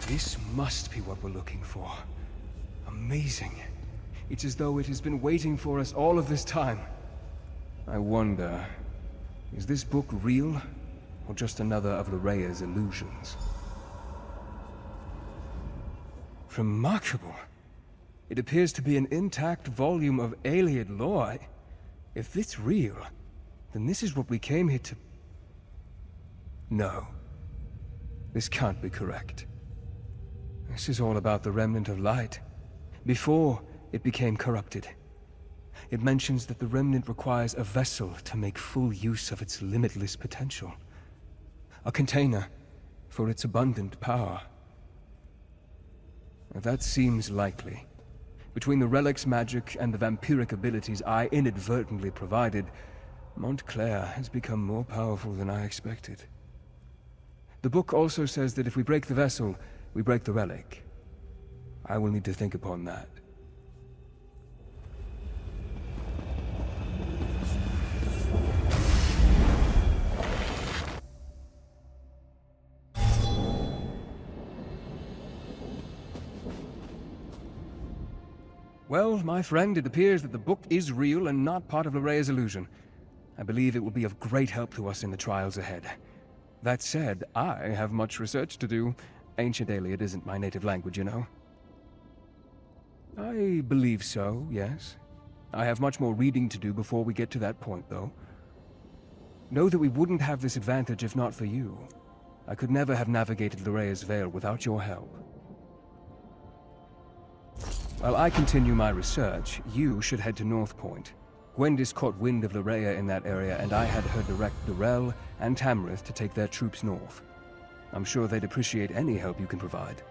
This must be what we're looking for. Amazing. It's as though it has been waiting for us all of this time. I wonder, is this book real, or just another of Lorraea's illusions? Remarkable. It appears to be an intact volume of Ayleid lore. If it's real, then this is what we came here to... No. This can't be correct. This is all about the Remnant of Light, before it became corrupted. It mentions that the Remnant requires a vessel to make full use of its limitless potential. A container for its abundant power. That seems likely. Between the relic's magic and the vampiric abilities I inadvertently provided, Montclair has become more powerful than I expected. The book also says that if we break the vessel, we break the relic. I will need to think upon that. Well, my friend, it appears that the book is real and not part of Lorraea's illusion. I believe it will be of great help to us in the trials ahead. That said, I have much research to do. Ancient Ayleid isn't my native language, you know. I believe so, yes. I have much more reading to do before we get to that point, though. Know that we wouldn't have this advantage if not for you. I could never have navigated Lorraea's Veil without your help. While I continue my research, you should head to North Point. Gwendis caught wind of Lorraea in that area, and I had her direct Durell and Tamrith to take their troops north. I'm sure they'd appreciate any help you can provide.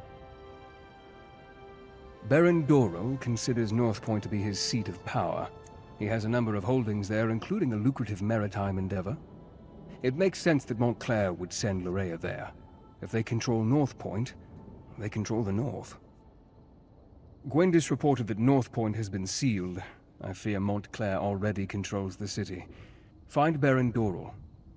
Baron Dorell considers North Point to be his seat of power. He has a number of holdings there, including a lucrative maritime endeavor. It makes sense that Montclair would send Lorraea there. If they control North Point, they control the North. Gwendis reported that North Point has been sealed. I fear Montclair already controls the city. Find Baron Dorell.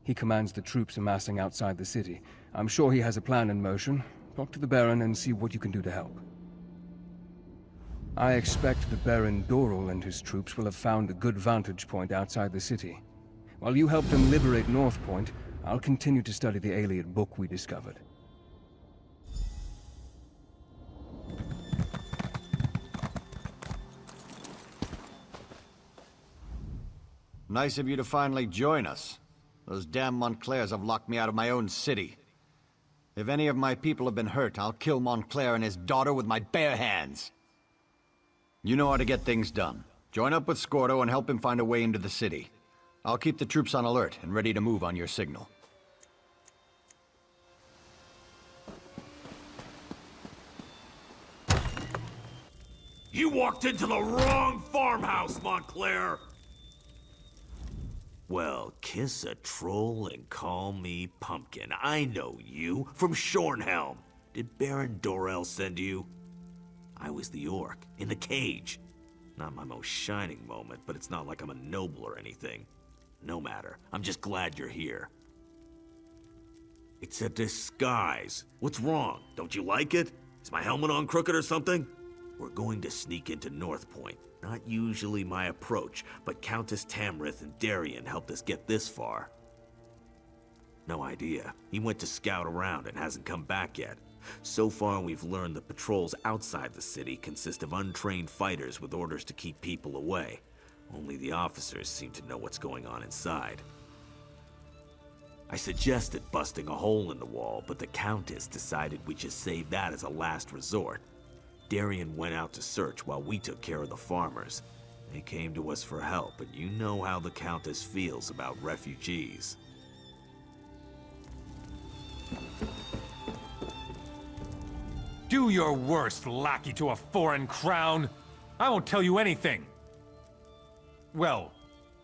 He commands the troops amassing outside the city. I'm sure he has a plan in motion. Talk to the Baron and see what you can do to help. I expect that Baron Dorell and his troops will have found a good vantage point outside the city. While you help them liberate North Point, I'll continue to study the Ayleid book we discovered. Nice of you to finally join us. Those damn Montclairs have locked me out of my own city. If any of my people have been hurt, I'll kill Montclair and his daughter with my bare hands. You know how to get things done. Join up with Scordo and help him find a way into the city. I'll keep the troops on alert and ready to move on your signal. You walked into the wrong farmhouse, Montclair! Well, kiss a troll and call me Pumpkin. I know you, from Shornhelm. Did Baron Dorell send you? I was the orc, in the cage. Not my most shining moment, but it's not like I'm a noble or anything. No matter, I'm just glad you're here. It's a disguise. What's wrong? Don't you like it? Is my helmet on crooked or something? We're going to sneak into North Point. Not usually my approach, but Countess Tamrith and Darien helped us get this far. No idea. He went to scout around and hasn't come back yet. So far, we've learned the patrols outside the city consist of untrained fighters with orders to keep people away. Only the officers seem to know what's going on inside. I suggested busting a hole in the wall, but the Countess decided we should save that as a last resort. Darien went out to search while we took care of the farmers. They came to us for help, and you know how the Countess feels about refugees. Do your worst, lackey to a foreign crown. I won't tell you anything. Well,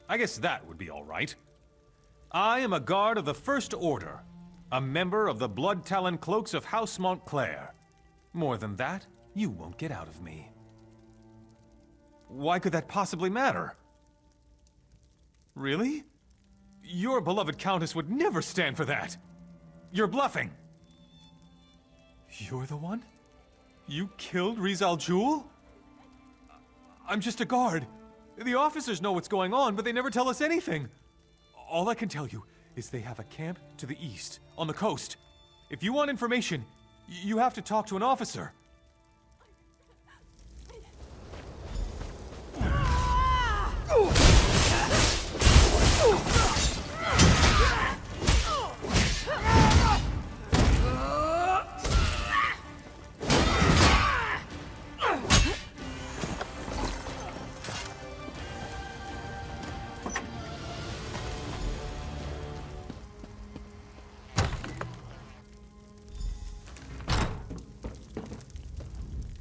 I guess that would be all right. I am a guard of the First Order, a member of the Blood Talon Cloaks of House Montclair. More than that, you won't get out of me. Why could that possibly matter? Really? Your beloved Countess would never stand for that. You're bluffing. You're the one? You killed Rizal Jul? I'm just a guard. The officers know what's going on, but they never tell us anything. All I can tell you is they have a camp to the east, on the coast. If you want information, you have to talk to an officer.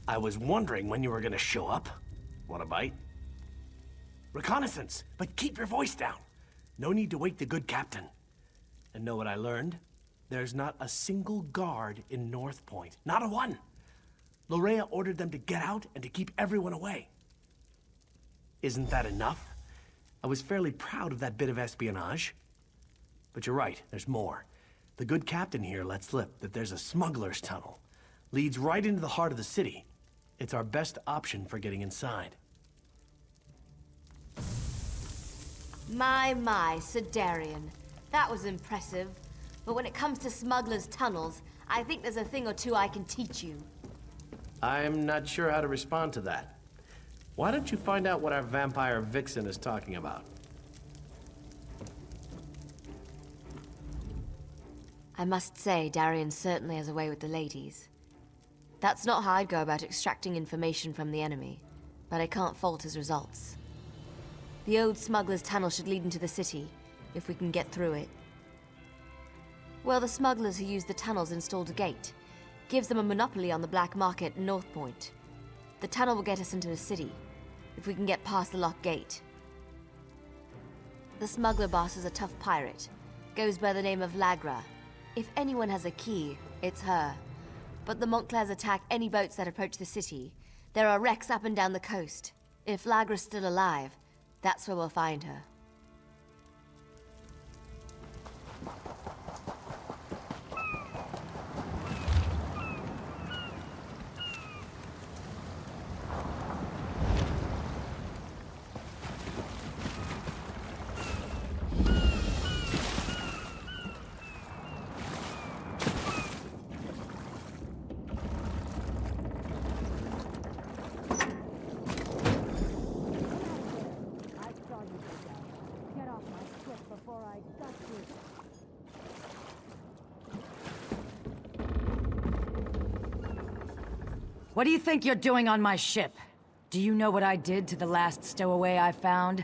I was wondering when you were gonna show up. Want a bite? Reconnaissance, but keep your voice down. No need to wake the good captain. And know what I learned? There's not a single guard in North Point. Not a one. Lorea ordered them to get out and to keep everyone away. Isn't that enough? I was fairly proud of that bit of espionage. But you're right, there's more. The good captain here let slip that there's a smuggler's tunnel. Leads right into the heart of the city. It's our best option for getting inside. My, Sir Darien. That was impressive. But when it comes to smugglers' tunnels, I think there's a thing or two I can teach you. I'm not sure how to respond to that. Why don't you find out what our vampire vixen is talking about? I must say, Darien certainly has a way with the ladies. That's not how I'd go about extracting information from the enemy, but I can't fault his results. The old smuggler's tunnel should lead into the city, if we can get through it. Well, the smugglers who use the tunnels installed a gate. Gives them a monopoly on the black market in North Point. The tunnel will get us into the city, if we can get past the locked gate. The smuggler boss is a tough pirate. Goes by the name of Lagra. If anyone has a key, it's her. But the Montclairs attack any boats that approach the city. There are wrecks up and down the coast. If Lagra's still alive, that's where we'll find her. What do you think you're doing on my ship? Do you know what I did to the last stowaway I found?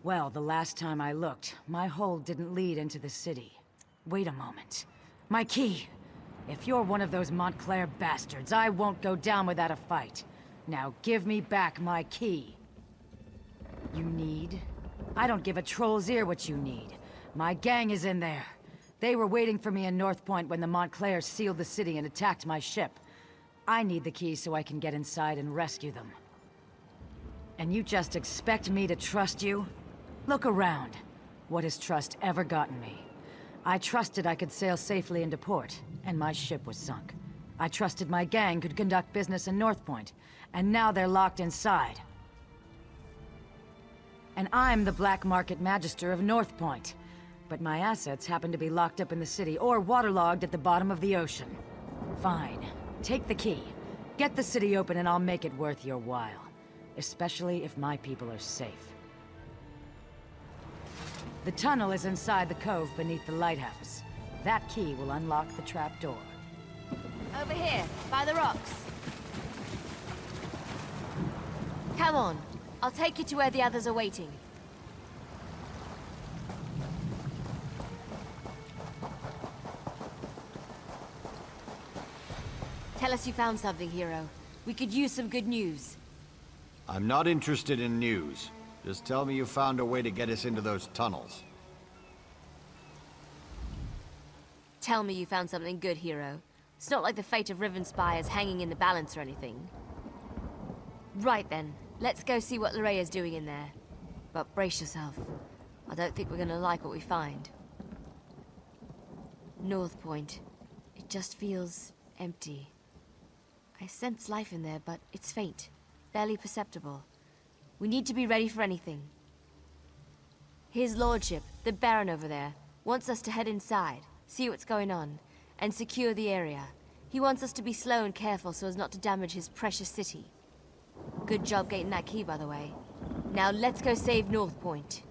Well, the last time I looked, my hold didn't lead into the city. Wait a moment. My key! If you're one of those Montclair bastards, I won't go down without a fight. Now give me back my key. You need? I don't give a troll's ear what you need. My gang is in there. They were waiting for me in North Point when the Montclairs sealed the city and attacked my ship. I need the key so I can get inside and rescue them. And you just expect me to trust you? Look around. What has trust ever gotten me? I trusted I could sail safely into port, and my ship was sunk. I trusted my gang could conduct business in North Point, and now they're locked inside. And I'm the black market magister of North Point. But my assets happen to be locked up in the city or waterlogged at the bottom of the ocean. Fine. Take the key. Get the city open and I'll make it worth your while. Especially if my people are safe. The tunnel is inside the cove beneath the lighthouse. That key will unlock the trapdoor. Over here, by the rocks. Come on. I'll take you to where the others are waiting. Tell us you found something, hero. We could use some good news. I'm not interested in news. Just tell me you found a way to get us into those tunnels. Tell me you found something good, hero. It's not like the fate of Rivenspire is hanging in the balance or anything. Right then. Let's go see what Lorraya's doing in there. But brace yourself. I don't think we're gonna like what we find. North Point. It just feels empty. I sense life in there, but it's faint. Barely perceptible. We need to be ready for anything. His lordship, the Baron over there, wants us to head inside, see what's going on, and secure the area. He wants us to be slow and careful so as not to damage his precious city. Good job getting that key, by the way. Now let's go save North Point.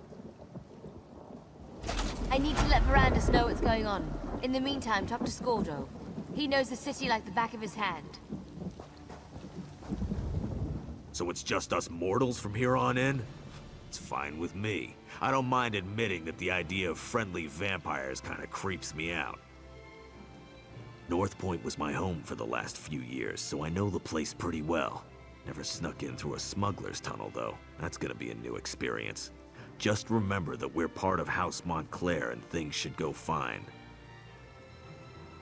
I need to let Verandis know what's going on. In the meantime, talk to Scordo. He knows the city like the back of his hand. So it's just us mortals from here on in? It's fine with me. I don't mind admitting that the idea of friendly vampires kinda creeps me out. North Point was my home for the last few years, so I know the place pretty well. Never snuck in through a smuggler's tunnel, though. That's gonna be a new experience. Just remember that we're part of House Montclair and things should go fine.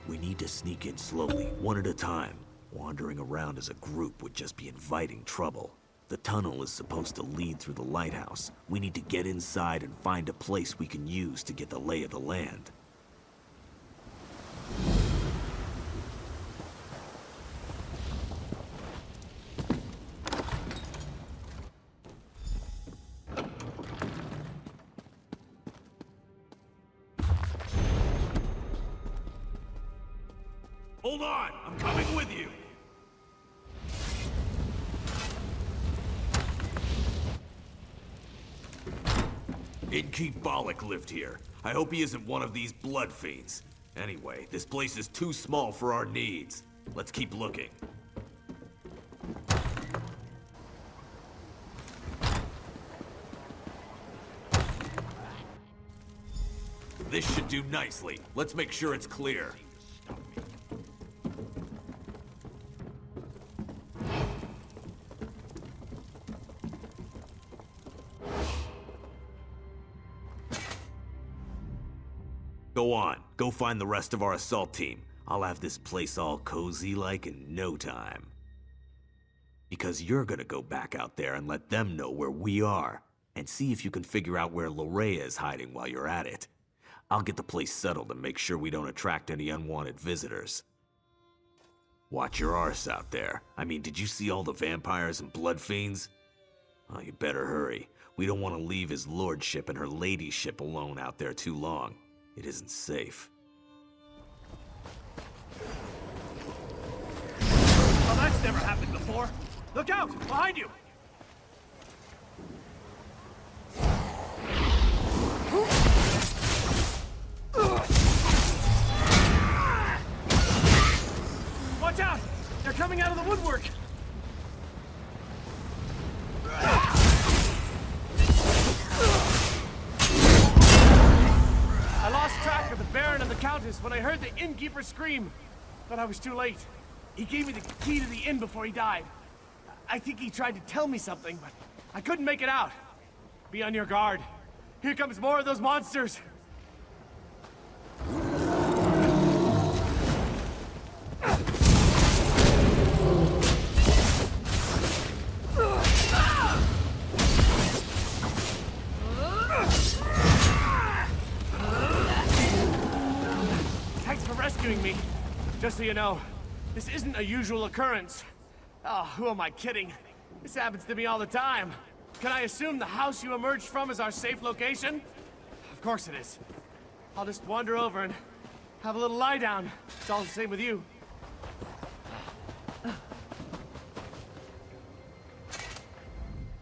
We need to sneak in slowly, one at a time. Wandering around as a group would just be inviting trouble. The tunnel is supposed to lead through the lighthouse. We need to get inside and find a place we can use to get the lay of the land. Hold on! I'm coming with you! Innkeep Bollock lived here. I hope he isn't one of these blood fiends. Anyway, this place is too small for our needs. Let's keep looking. This should do nicely. Let's make sure it's clear. Go on. Go find the rest of our assault team. I'll have this place all cozy-like in no time. Because you're gonna go back out there and let them know where we are. And see if you can figure out where Loraya is hiding while you're at it. I'll get the place settled and make sure we don't attract any unwanted visitors. Watch your arse out there. I mean, did you see all the vampires and blood fiends? Oh, you better hurry. We don't want to leave his lordship and her ladyship alone out there too long. It isn't safe. Oh, that's never happened before. Look out! Behind you! Watch out! They're coming out of the woodwork! houses when I heard the innkeeper scream, but I was too late. He gave me the key to the inn before he died. I think he tried to tell me something, but I couldn't make it out. Be on your guard. Here comes more of those monsters. Thanks for rescuing me. Just so you know, this isn't a usual occurrence. Oh, who am I kidding? This happens to me all the time. Can I assume the house you emerged from is our safe location? Of course it is. I'll just wander over and have a little lie down. It's all the same with you.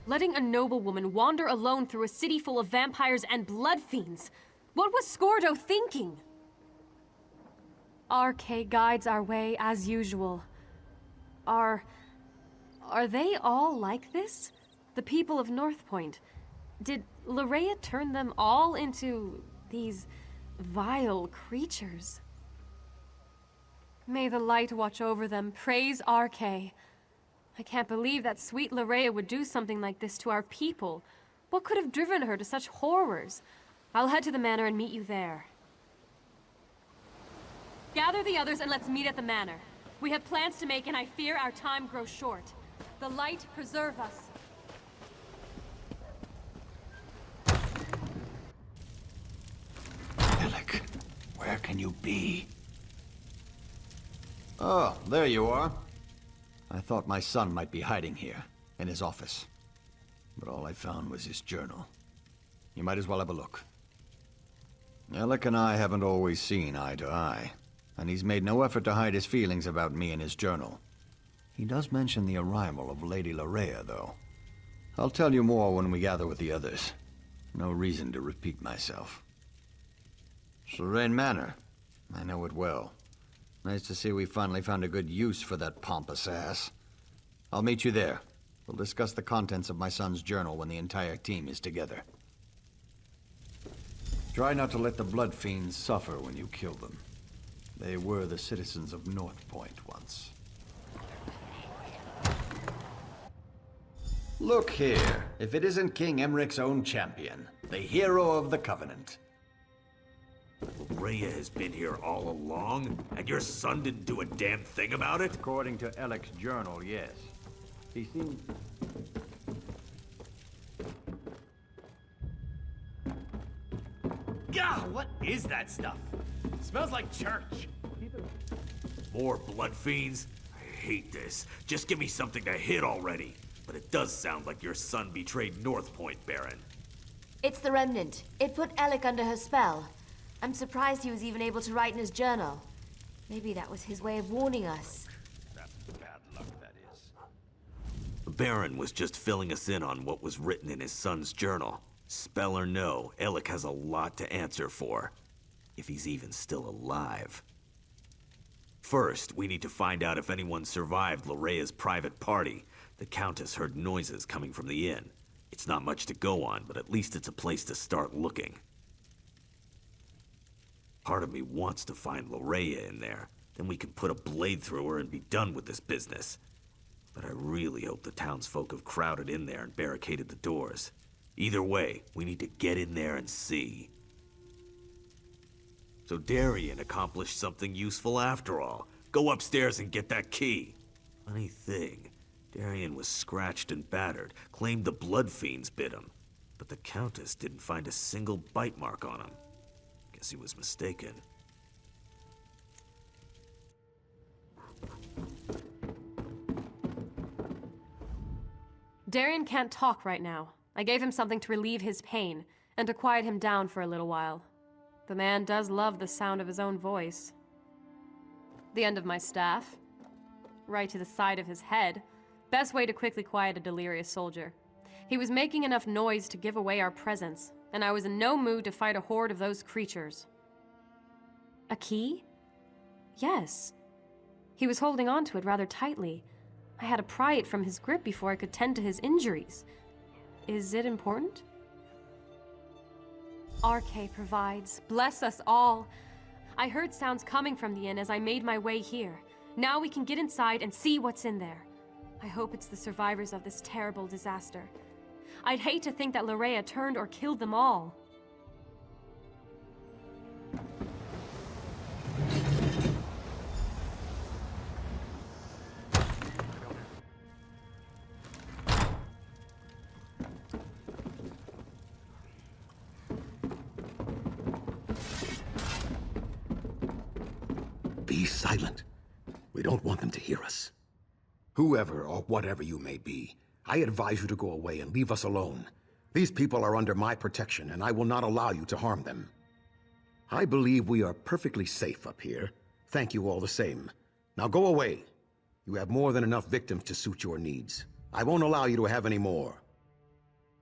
Letting a noblewoman wander alone through a city full of vampires and blood fiends. What was Scordo thinking? RK guides our way as usual. Are they all like this? The people of North Point. Did Larea turn them all into these vile creatures? May the light watch over them. Praise RK. I can't believe that sweet Larea would do something like this to our people. What could have driven her to such horrors? I'll head to the manor and meet you there. Gather the others and let's meet at the manor. We have plans to make and I fear our time grows short. The light preserve us. Alec, where can you be? Oh, there you are. I thought my son might be hiding here, in his office. But all I found was his journal. You might as well have a look. Alec and I haven't always seen eye to eye, and he's made no effort to hide his feelings about me in his journal. He does mention the arrival of Lady Larea, though. I'll tell you more when we gather with the others. No reason to repeat myself. Serene Manor. I know it well. Nice to see we finally found a good use for that pompous ass. I'll meet you there. We'll discuss the contents of my son's journal when the entire team is together. Try not to let the blood fiends suffer when you kill them. They were the citizens of North Point once. Look here. If it isn't King Emmerich's own champion, the hero of the Covenant. Larea has been here all along, and your son didn't do a damn thing about it? According to Alec's journal, yes. He seems... God, what is that stuff? It smells like church. More blood fiends? I hate this. Just give me something to hit already. But it does sound like your son betrayed North Point, Baron. It's the Remnant. It put Alec under her spell. I'm surprised he was even able to write in his journal. Maybe that was his way of warning us. That's bad luck, that is. The Baron was just filling us in on what was written in his son's journal. Spell or no, Alec has a lot to answer for. If he's even still alive. First, we need to find out if anyone survived Larea's private party. The Countess heard noises coming from the inn. It's not much to go on, but at least it's a place to start looking. Part of me wants to find Larea in there. Then we can put a blade through her and be done with this business. But I really hope the townsfolk have crowded in there and barricaded the doors. Either way, we need to get in there and see. So Darien accomplished something useful after all. Go upstairs and get that key. Funny thing, Darien was scratched and battered, claimed the blood fiends bit him. But the Countess didn't find a single bite mark on him. Guess he was mistaken. Darien can't talk right now. I gave him something to relieve his pain, and to quiet him down for a little while. The man does love the sound of his own voice. The end of my staff. Right to the side of his head. Best way to quickly quiet a delirious soldier. He was making enough noise to give away our presence, and I was in no mood to fight a horde of those creatures. A key? Yes. He was holding on to it rather tightly. I had to pry it from his grip before I could tend to his injuries. Is it important? RK provides. Bless us all. I heard sounds coming from the inn as I made my way here. Now we can get inside and see what's in there. I hope it's the survivors of this terrible disaster. I'd hate to think that Larea turned or killed them all. Be silent. We don't want them to hear us. Whoever or whatever you may be, I advise you to go away and leave us alone. These people are under my protection, and I will not allow you to harm them. I believe we are perfectly safe up here. Thank you all the same. Now go away. You have more than enough victims to suit your needs. I won't allow you to have any more.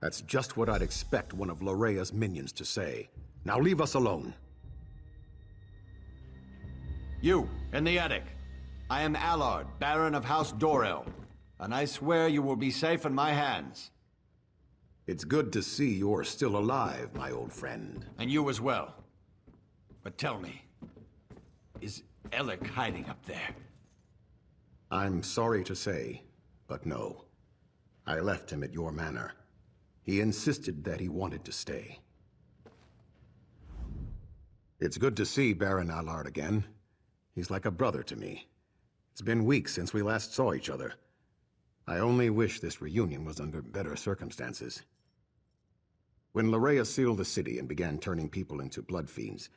That's just what I'd expect one of Larea's minions to say. Now leave us alone. You, in the attic. I am Allard, Baron of House Dorel, and I swear you will be safe in my hands. It's good to see you're still alive, my old friend. And you as well. But tell me, is Alec hiding up there? I'm sorry to say, but no. I left him at your manor. He insisted that he wanted to stay. It's good to see Baron Allard again. He's like a brother to me. It's been weeks since we last saw each other. I only wish this reunion was under better circumstances. When Larea sealed the city and began turning people into blood fiends,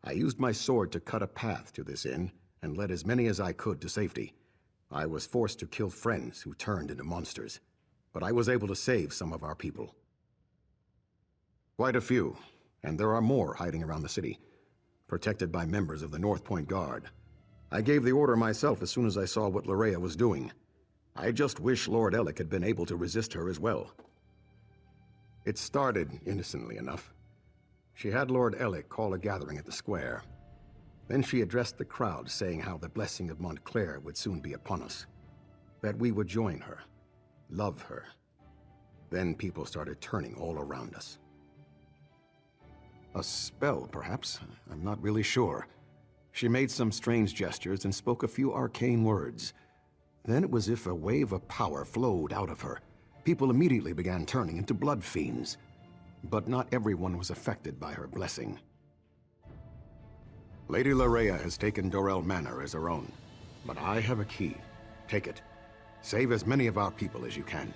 I used my sword to cut a path to this inn and led as many as I could to safety. I was forced to kill friends who turned into monsters, but I was able to save some of our people. Quite a few, and there are more hiding around the city, protected by members of the North Point Guard. I gave the order myself as soon as I saw what Larea was doing. I just wish Lord Alec had been able to resist her as well. It started innocently enough. She had Lord Alec call a gathering at the square. Then she addressed the crowd, saying how the blessing of Montclair would soon be upon us. That we would join her, love her. Then people started turning all around us. A spell, perhaps? I'm not really sure. She made some strange gestures and spoke a few arcane words. Then it was as if a wave of power flowed out of her. People immediately began turning into blood fiends. But not everyone was affected by her blessing. Lady Larea has taken Dorel Manor as her own. But I have a key. Take it. Save as many of our people as you can.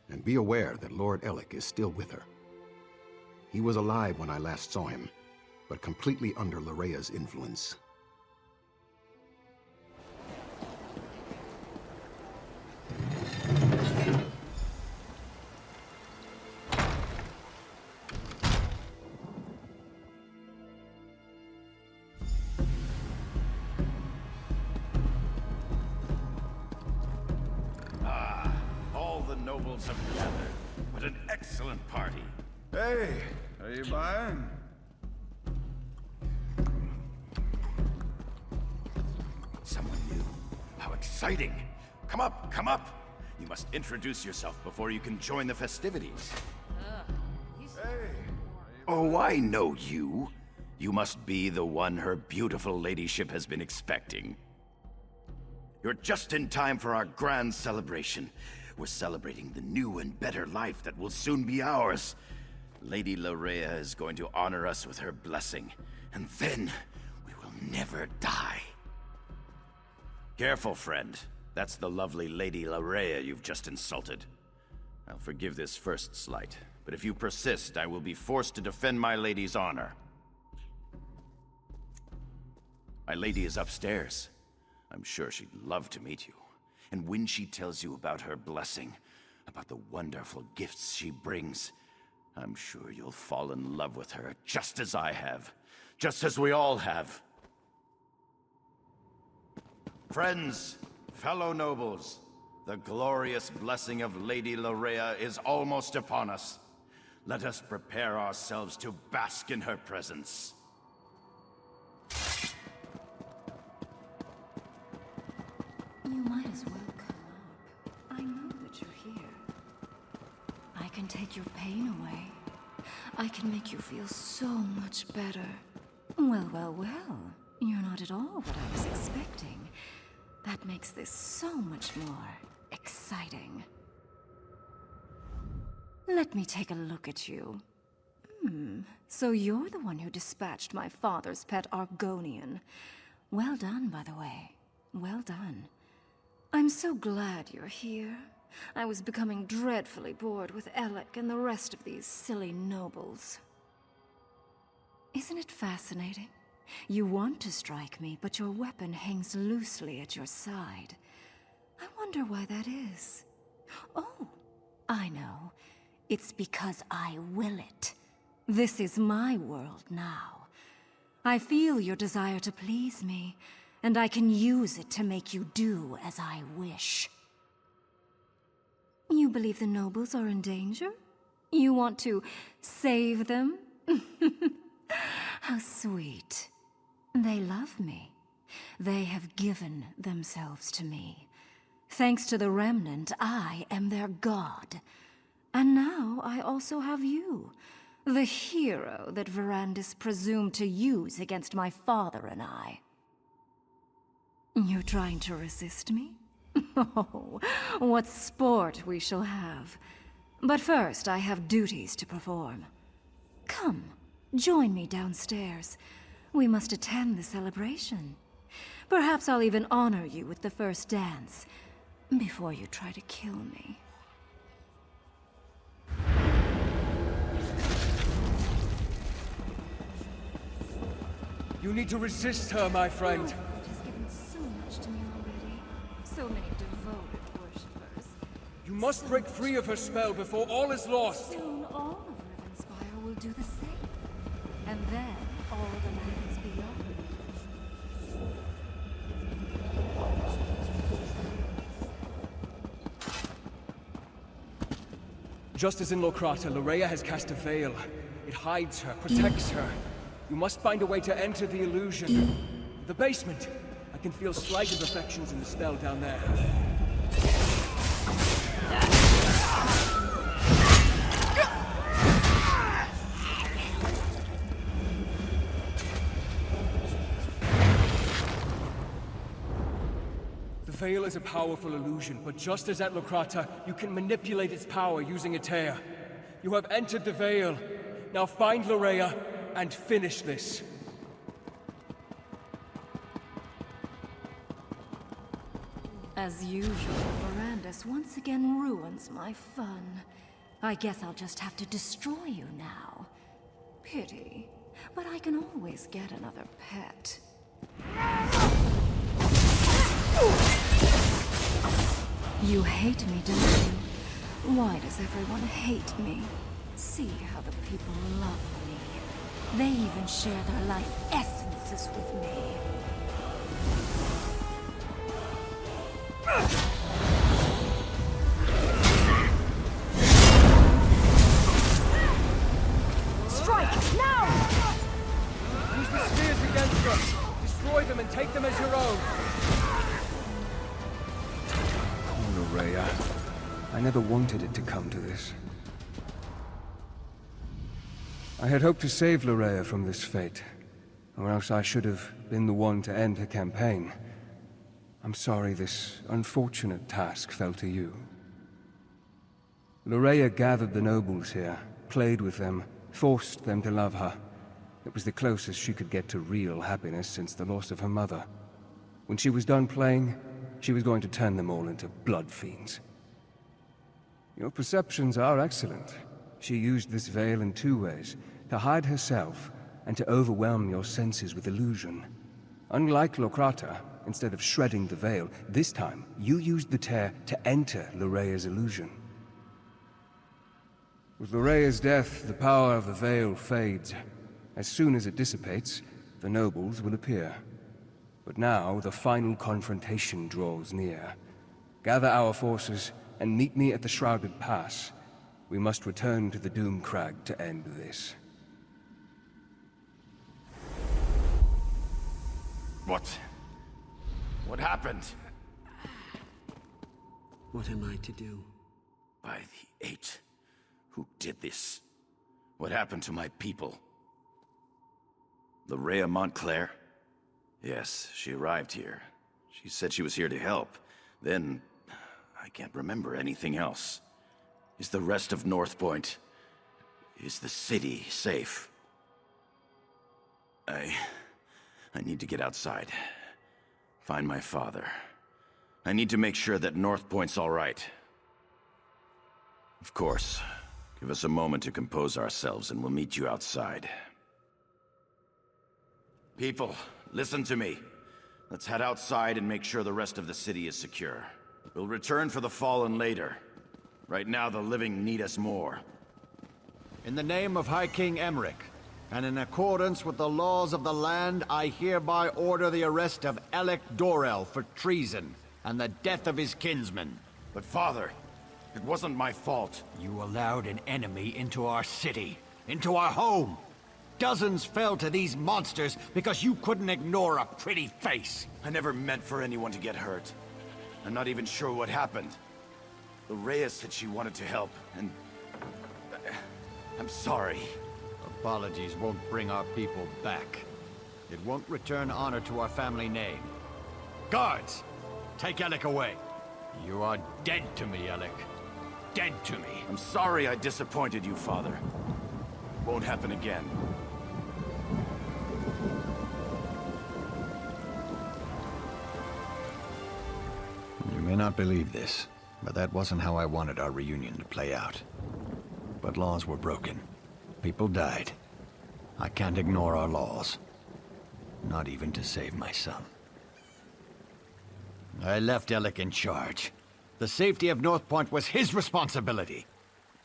And be aware that Lord Alec is still with her. He was alive when I last saw him, but completely under Larea's influence. All the nobles have gathered. What an excellent party. Hey, are you buying? Someone new. How exciting. Come up, come up. You must introduce yourself before you can join the festivities. Oh, I know you. You must be the one her beautiful ladyship has been expecting. You're just in time for our grand celebration. We're celebrating the new and better life that will soon be ours. Lady Larea is going to honor us with her blessing, and then we will never die. Careful, friend. That's the lovely Lady Larea you've just insulted. I'll forgive this first slight, but if you persist, I will be forced to defend my lady's honor. My lady is upstairs. I'm sure she'd love to meet you. And when she tells you about her blessing, about the wonderful gifts she brings, I'm sure you'll fall in love with her just as I have. Just as we all have. Friends, fellow nobles, the glorious blessing of Lady Larea is almost upon us. Let us prepare ourselves to bask in her presence. You might as well come up. I know that you're here. I can take your pain away. I can make you feel so much better. Well, well, well. You're not at all what I was expecting. That makes this so much more exciting. Let me take a look at you. So you're the one who dispatched my father's pet Argonian. Well done, by the way. Well done. I'm so glad you're here. I was becoming dreadfully bored with Alec and the rest of these silly nobles. Isn't it fascinating? You want to strike me, but your weapon hangs loosely at your side. I wonder why that is. Oh, I know. It's because I will it. This is my world now. I feel your desire to please me, and I can use it to make you do as I wish. You believe the nobles are in danger? You want to save them? How sweet. They love me. They have given themselves to me. Thanks to the Remnant, I am their god. And now I also have you, the hero that Verandis presumed to use against my father and I. You're trying to resist me? Oh, what sport we shall have. But first, I have duties to perform. Come, join me downstairs. We must attend the celebration. Perhaps I'll even honor you with the first dance, before you try to kill me. You need to resist her, my friend. It has given so much to me already. So many devoted worshippers. You must break free of her spell before all is lost. Soon all of Rivenspire will do the same. And then all the lands beyond. Just as in Locrata, Loraya has cast a veil. It hides her, protects her. You must find a way to enter the illusion. The basement. I can feel slight imperfections in the spell down there. The veil is a powerful illusion, but just as at Locrata, you can manipulate its power using a tear. You have entered the veil. Now find Loraya and finish this. As usual, Verandis once again ruins my fun. I guess I'll just have to destroy you now. Pity, but I can always get another pet. You hate me, don't you? Why does everyone hate me? See how the people love me. They even share their life essences with me. Strike! Now! Use the spears against them! Destroy them and take them as your own! Loraya. I never wanted it to come to this. I had hoped to save Loraya from this fate, or else I should have been the one to end her campaign. I'm sorry this unfortunate task fell to you. Loraya gathered the nobles here, played with them, forced them to love her. It was the closest she could get to real happiness since the loss of her mother. When she was done playing, she was going to turn them all into blood fiends. Your perceptions are excellent. She used this veil in two ways, to hide herself and to overwhelm your senses with illusion. Unlike Locrata, instead of shredding the veil, this time you used the tear to enter Lorea's illusion. With Lorea's death, the power of the veil fades. As soon as it dissipates, the nobles will appear. But now the final confrontation draws near. Gather our forces and meet me at the Shrouded Pass. We must return to the Doom Crag to end this. What happened? What am I to do? By the Eight. Who did this? What happened to my people? Loraya Montclair? Yes, she arrived here. She said she was here to help. Then, I can't remember anything else. Is the rest of North Point... is the city safe? I need to get outside. Find my father. I need to make sure that North Point's all right. Of course. Give us a moment to compose ourselves and we'll meet you outside. People, listen to me. Let's head outside and make sure the rest of the city is secure. We'll return for the fallen later. Right now, the living need us more. In the name of High King Emmerich, and in accordance with the laws of the land, I hereby order the arrest of Alec Dorel for treason and the death of his kinsman. But father, it wasn't my fault. You allowed an enemy into our city, into our home. Dozens fell to these monsters because you couldn't ignore a pretty face. I never meant for anyone to get hurt. I'm not even sure what happened. Loraya said she wanted to help, and... I'm sorry. Apologies won't bring our people back. It won't return honor to our family name. Guards! Take Alec away. You are dead to me, Alec. Dead to me. I'm sorry I disappointed you, father. Won't happen again. You may not believe this, but that wasn't how I wanted our reunion to play out. But laws were broken. People died. I can't ignore our laws. Not even to save my son. I left Alec in charge. The safety of North Point was his responsibility.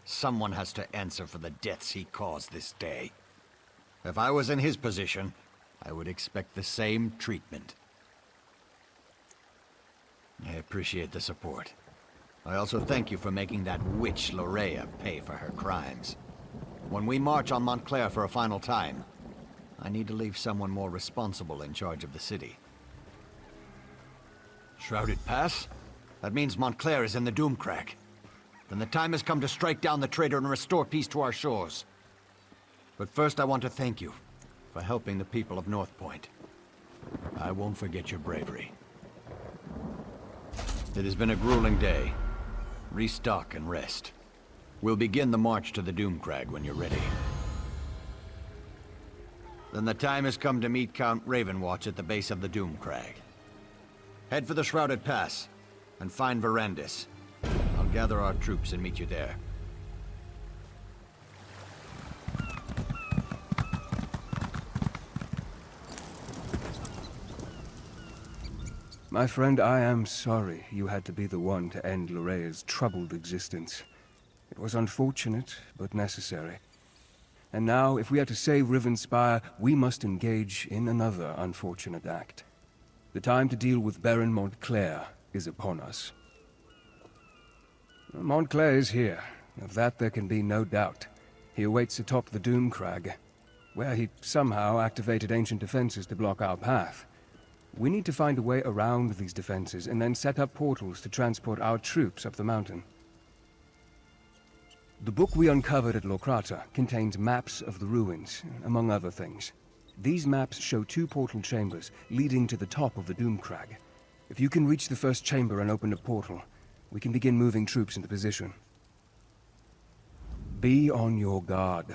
Someone has to answer for the deaths he caused this day. If I was in his position, I would expect the same treatment. I appreciate the support. I also thank you for making that witch Loraya pay for her crimes. When we march on Montclair for a final time, I need to leave someone more responsible in charge of the city. Shrouded Pass? That means Montclair is in the Doomcrag. Then the time has come to strike down the traitor and restore peace to our shores. But first I want to thank you for helping the people of North Point. I won't forget your bravery. It has been a grueling day. Restock and rest. We'll begin the march to the Doomcrag when you're ready. Then the time has come to meet Count Ravenwatch at the base of the Doomcrag. Head for the Shrouded Pass, and find Verandis. I'll gather our troops and meet you there. My friend, I am sorry you had to be the one to end Lorea's troubled existence. It was unfortunate, but necessary. And now, if we are to save Rivenspire, we must engage in another unfortunate act. The time to deal with Baron Montclair is upon us. Montclair is here. Of that there can be no doubt. He awaits atop the Doomcrag, where he somehow activated ancient defenses to block our path. We need to find a way around these defenses and then set up portals to transport our troops up the mountain. The book we uncovered at Lokrata contains maps of the ruins, among other things. These maps show 2 portal chambers leading to the top of the Doomcrag. If you can reach the first chamber and open a portal, we can begin moving troops into position. Be on your guard.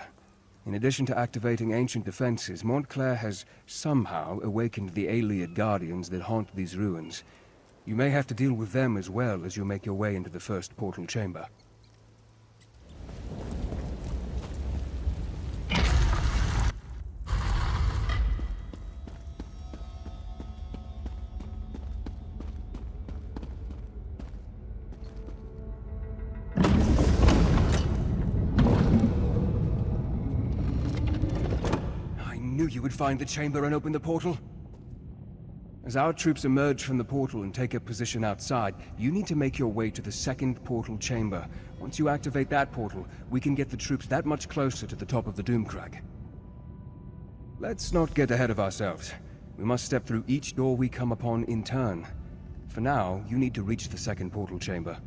In addition to activating ancient defenses, Montclair has somehow awakened the Ayleid guardians that haunt these ruins. You may have to deal with them as well as you make your way into the first portal chamber. You would find the chamber and open the portal? As our troops emerge from the portal and take a position outside, you need to make your way to the second portal chamber. Once you activate that portal, we can get the troops that much closer to the top of the Doomcrag. Let's not get ahead of ourselves. We must step through each door we come upon in turn. For now, you need to reach the second portal chamber.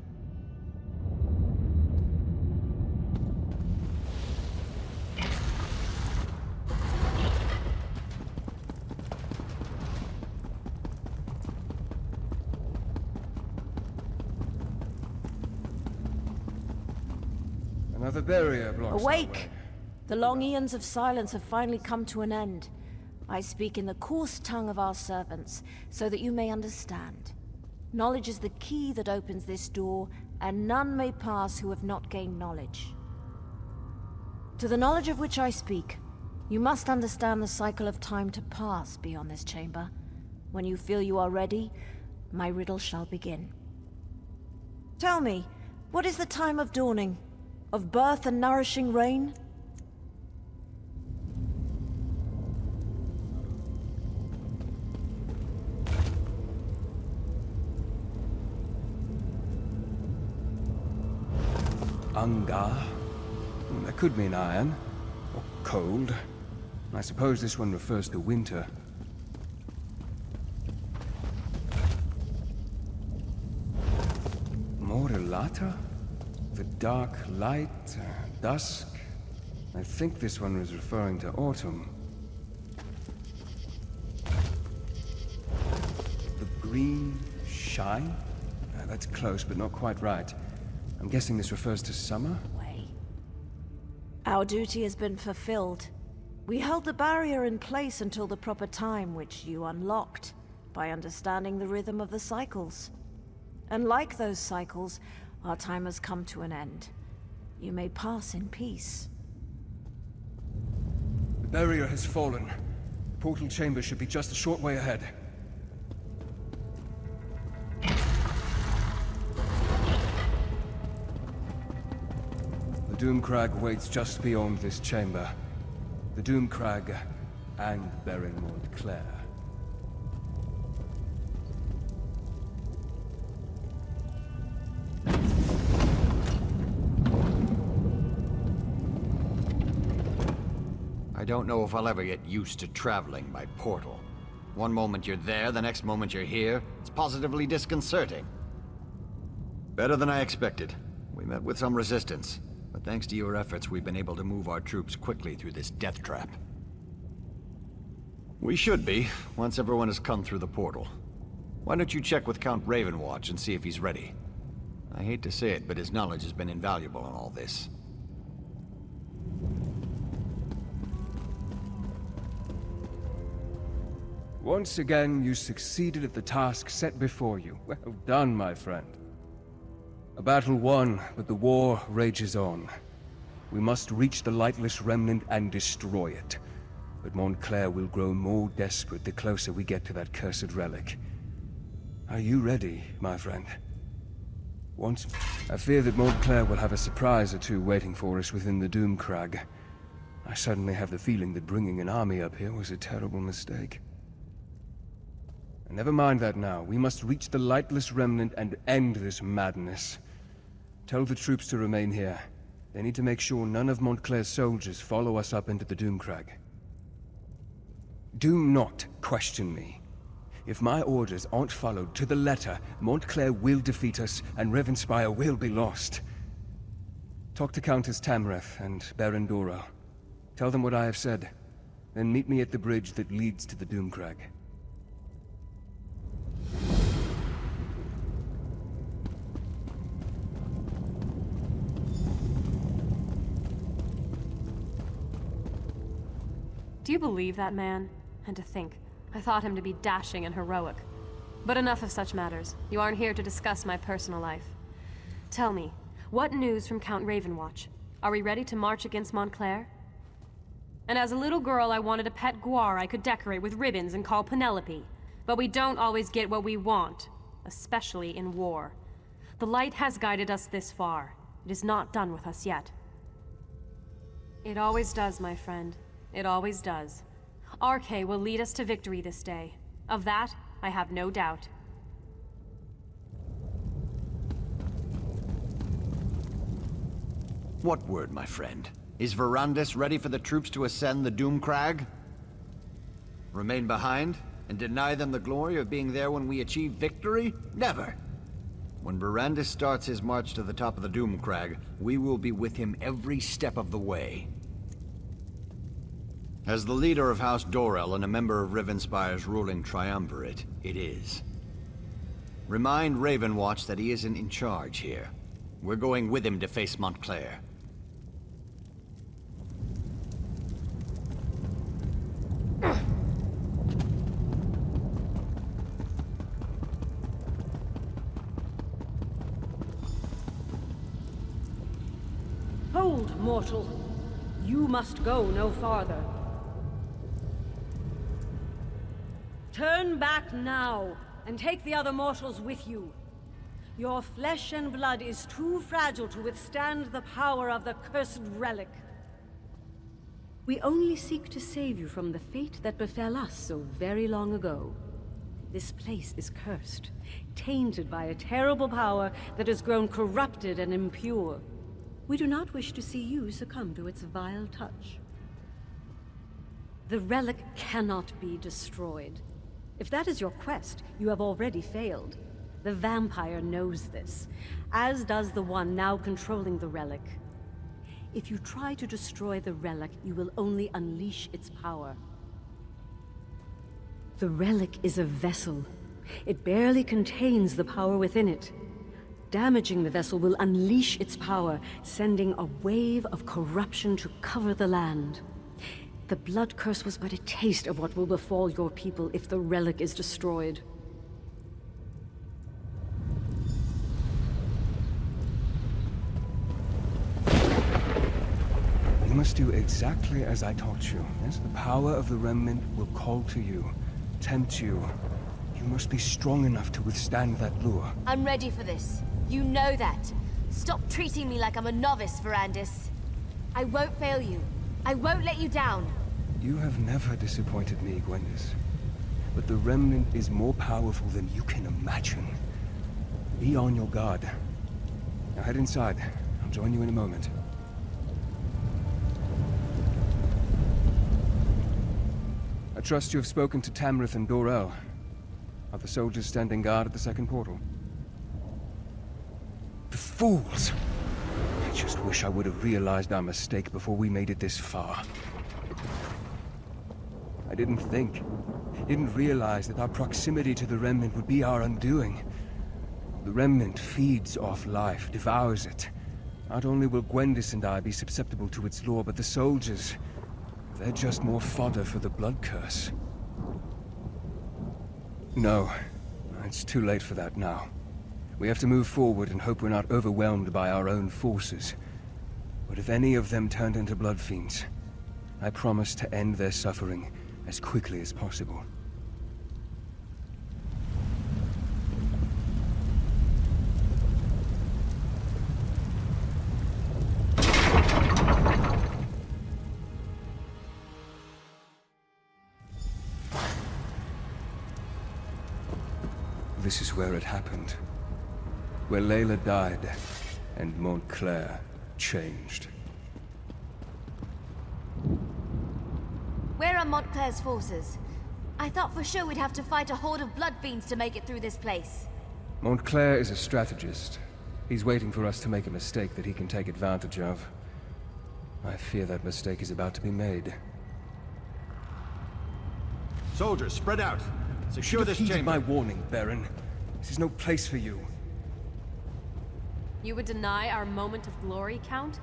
Another barrier blocks our way. Awake! The long eons of silence have finally come to an end. I speak in the coarse tongue of our servants, so that you may understand. Knowledge is the key that opens this door, and none may pass who have not gained knowledge. To the knowledge of which I speak, you must understand the cycle of time to pass beyond this chamber. When you feel you are ready, my riddle shall begin. Tell me, what is the time of dawning? Of birth and nourishing rain? Angar? That could mean iron. Or cold. I suppose this one refers to winter. Morelata? The dark light, dusk. I think this one was referring to autumn. The green shine? That's close, but not quite right. I'm guessing this refers to summer? Our duty has been fulfilled. We held the barrier in place until the proper time, which you unlocked by understanding the rhythm of the cycles. And like those cycles, our time has come to an end. You may pass in peace. The barrier has fallen. The portal chamber should be just a short way ahead. The Doomcrag waits just beyond this chamber. The Doomcrag and Baron Montclair. I don't know if I'll ever get used to traveling by portal. One moment you're there, the next moment you're here. It's positively disconcerting. Better than I expected. We met with some resistance, but thanks to your efforts, we've been able to move our troops quickly through this death trap. We should be, once everyone has come through the portal. Why don't you check with Count Ravenwatch and see if he's ready? I hate to say it, but his knowledge has been invaluable in all this. Once again, you succeeded at the task set before you. Well done, my friend. A battle won, but the war rages on. We must reach the Lightless Remnant and destroy it. But Montclair will grow more desperate the closer we get to that cursed relic. Are you ready, my friend? I fear that Montclair will have a surprise or two waiting for us within the Doomcrag. I suddenly have the feeling that bringing an army up here was a terrible mistake. Never mind that now. We must reach the Lightless Remnant and end this madness. Tell the troops to remain here. They need to make sure none of Montclair's soldiers follow us up into the Doomcrag. Do not question me. If my orders aren't followed to the letter, Montclair will defeat us and Ravenspire will be lost. Talk to Countess Tamrith and Baron Dorel. Tell them what I have said. Then meet me at the bridge that leads to the Doomcrag. Do you believe that man? And to think, I thought him to be dashing and heroic. But enough of such matters. You aren't here to discuss my personal life. Tell me, what news from Count Ravenwatch? Are we ready to march against Montclair? And as a little girl, I wanted a pet guar I could decorate with ribbons and call Penelope. But we don't always get what we want, especially in war. The light has guided us this far. It is not done with us yet. It always does, my friend. It always does. RK will lead us to victory this day. Of that, I have no doubt. What word, my friend? Is Verandis ready for the troops to ascend the Doomcrag? Remain behind and deny them the glory of being there when we achieve victory? Never! When Verandis starts his march to the top of the Doomcrag, we will be with him every step of the way. As the leader of House Dorel and a member of Ravenspire's ruling triumvirate, it is. Remind Ravenwatch that he isn't in charge here. We're going with him to face Montclair. mortal. You must go no farther. Turn back now, and take the other mortals with you. Your flesh and blood is too fragile to withstand the power of the cursed relic. We only seek to save you from the fate that befell us so very long ago. This place is cursed, tainted by a terrible power that has grown corrupted and impure. We do not wish to see you succumb to its vile touch. The relic cannot be destroyed. If that is your quest, you have already failed. The vampire knows this, as does the one now controlling the relic. If you try to destroy the relic, you will only unleash its power. The relic is a vessel. It barely contains the power within it. Damaging the vessel will unleash its power, sending a wave of corruption to cover the land. The blood curse was but a taste of what will befall your people if the relic is destroyed. You must do exactly as I taught you. Yes, the power of the remnant will call to you, tempt you. You must be strong enough to withstand that lure. I'm ready for this. You know that. Stop treating me like I'm a novice, Verandis. I won't fail you. I won't let you down. You have never disappointed me, Gwendis. But the remnant is more powerful than you can imagine. Be on your guard. Now head inside. I'll join you in a moment. I trust you have spoken to Tamrith and Dorel. Are the soldiers standing guard at the second portal? The fools! I just wish I would have realized our mistake before we made it this far. I didn't realize that our proximity to the Remnant would be our undoing. The Remnant feeds off life, devours it. Not only will Gwendis and I be susceptible to its lore, but the soldiers... they're just more fodder for the blood curse. No, it's too late for that now. We have to move forward and hope we're not overwhelmed by our own forces. But if any of them turned into blood fiends, I promise to end their suffering as quickly as possible. This is where it happened. Where Layla died, and Montclair changed. Where are Montclair's forces? I thought for sure we'd have to fight a horde of blood fiends to make it through this place. Montclair is a strategist. He's waiting for us to make a mistake that he can take advantage of. I fear that mistake is about to be made. Soldiers, spread out. Secure this chamber. My warning, Baron. This is no place for you. You would deny our moment of glory, Count?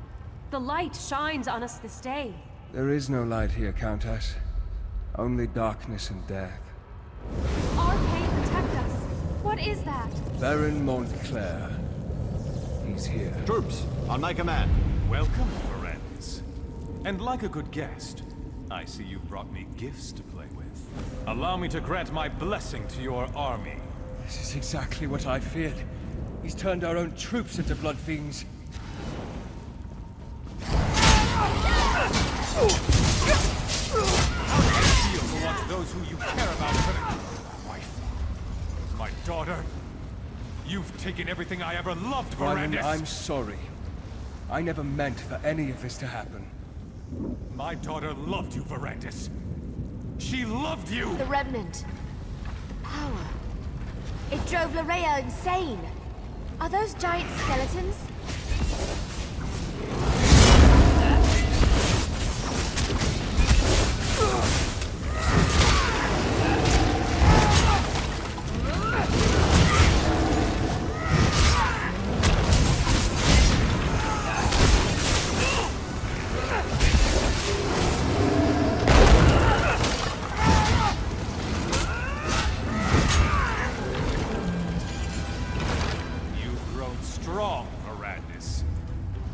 The light shines on us this day. There is no light here, Countess. Only darkness and death. Arcane, protect us. What is that? Baron Montclair. He's here. Troops, on my command. Welcome, friends. And like a good guest, I see you've brought me gifts to play with. Allow me to grant my blessing to your army. This is exactly what I feared. He's turned our own troops into blood fiends. How does it feel to watch those who you care about my wife, my daughter? You've taken everything I ever loved, Verandis. I'm sorry. I never meant for any of this to happen. My daughter loved you, Verandis. She loved you! The Remnant. The power. It drove Larea insane. Are those giant skeletons? You've grown strong, Verandis.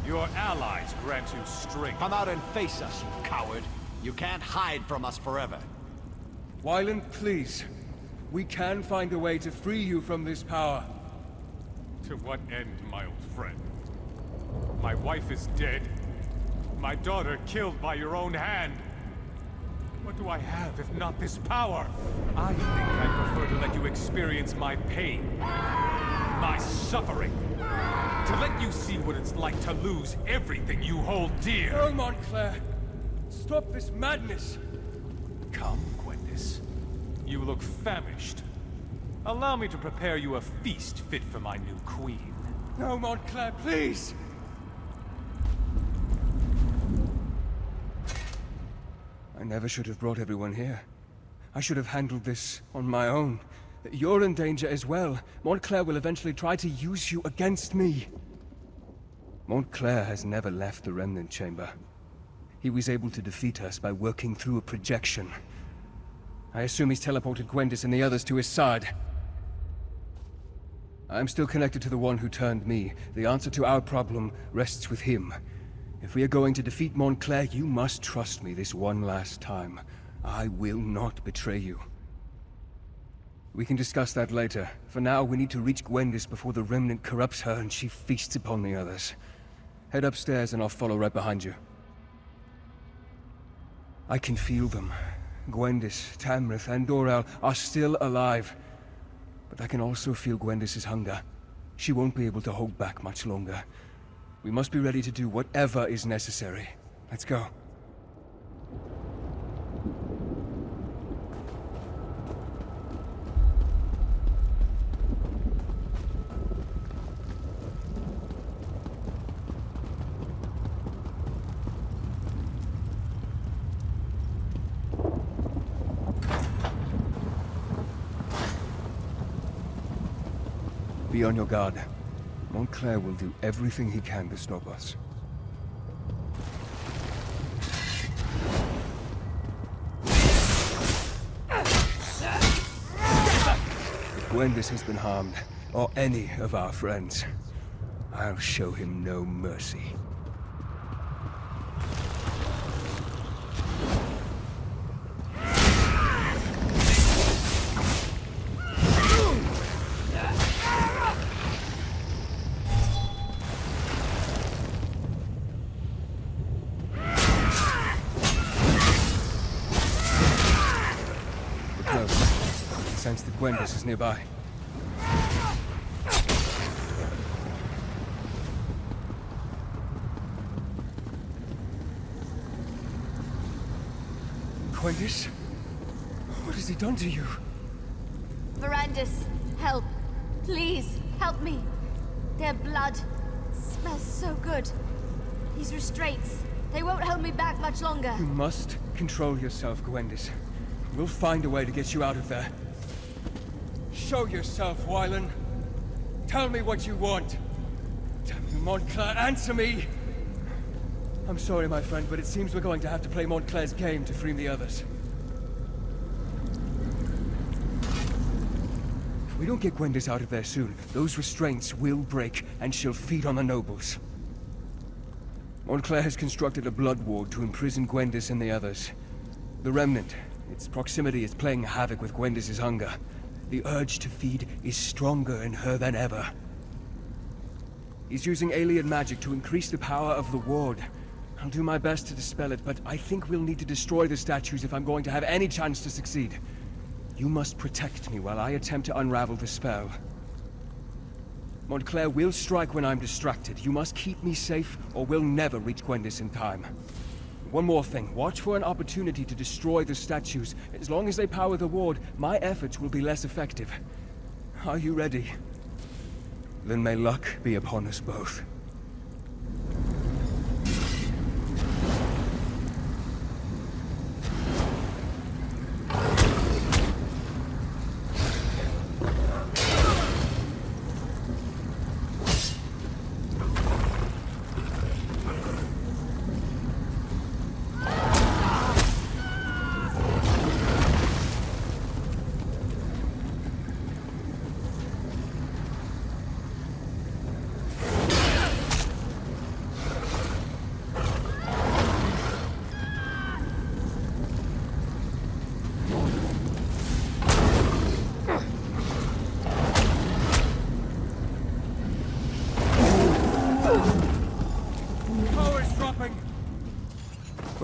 Your allies grant you strength. Come out and face us, you coward. You can't hide from us forever. Wyland, please. We can find a way to free you from this power. To what end, my old friend? My wife is dead. My daughter killed by your own hand. What do I have if not this power? I think I'd prefer to let you experience my pain, my suffering. To let you see what it's like to lose everything you hold dear. No, Montclair! Stop this madness! Come, Gwendis. You look famished. Allow me to prepare you a feast fit for my new queen. No, Montclair, please! I never should have brought everyone here. I should have handled this on my own. You're in danger as well. Montclair will eventually try to use you against me. Montclair has never left the Remnant Chamber. He was able to defeat us by working through a projection. I assume he's teleported Gwendis and the others to his side. I'm still connected to the one who turned me. The answer to our problem rests with him. If we are going to defeat Montclair, you must trust me this one last time. I will not betray you. We can discuss that later. For now, we need to reach Gwendis before the Remnant corrupts her and she feasts upon the others. Head upstairs and I'll follow right behind you. I can feel them. Gwendis, Tamrith, and Dorel are still alive. But I can also feel Gwendis' hunger. She won't be able to hold back much longer. We must be ready to do whatever is necessary. Let's go. Be on your guard. Montclair will do everything he can to stop us. If Gwendis has been harmed, or any of our friends, I'll show him no mercy. Sense that Gwendis is nearby. Gwendis? What has he done to you? Verandis, help. Please, help me. Their blood smells so good. These restraints, they won't hold me back much longer. You must control yourself, Gwendis. We'll find a way to get you out of there. Show yourself, Wyland. Tell me what you want. Damn you, Montclair, answer me! I'm sorry, my friend, but it seems we're going to have to play Montclair's game to free the others. If we don't get Gwendis out of there soon, those restraints will break, and she'll feed on the nobles. Montclair has constructed a blood ward to imprison Gwendis and the others. The Remnant, its proximity is playing havoc with Gwendis' hunger. The urge to feed is stronger in her than ever. He's using alien magic to increase the power of the ward. I'll do my best to dispel it, but I think we'll need to destroy the statues if I'm going to have any chance to succeed. You must protect me while I attempt to unravel the spell. Montclair will strike when I'm distracted. You must keep me safe, or we'll never reach Gwendis in time. One more thing. Watch for an opportunity to destroy the statues. As long as they power the ward, my efforts will be less effective. Are you ready? Then may luck be upon us both.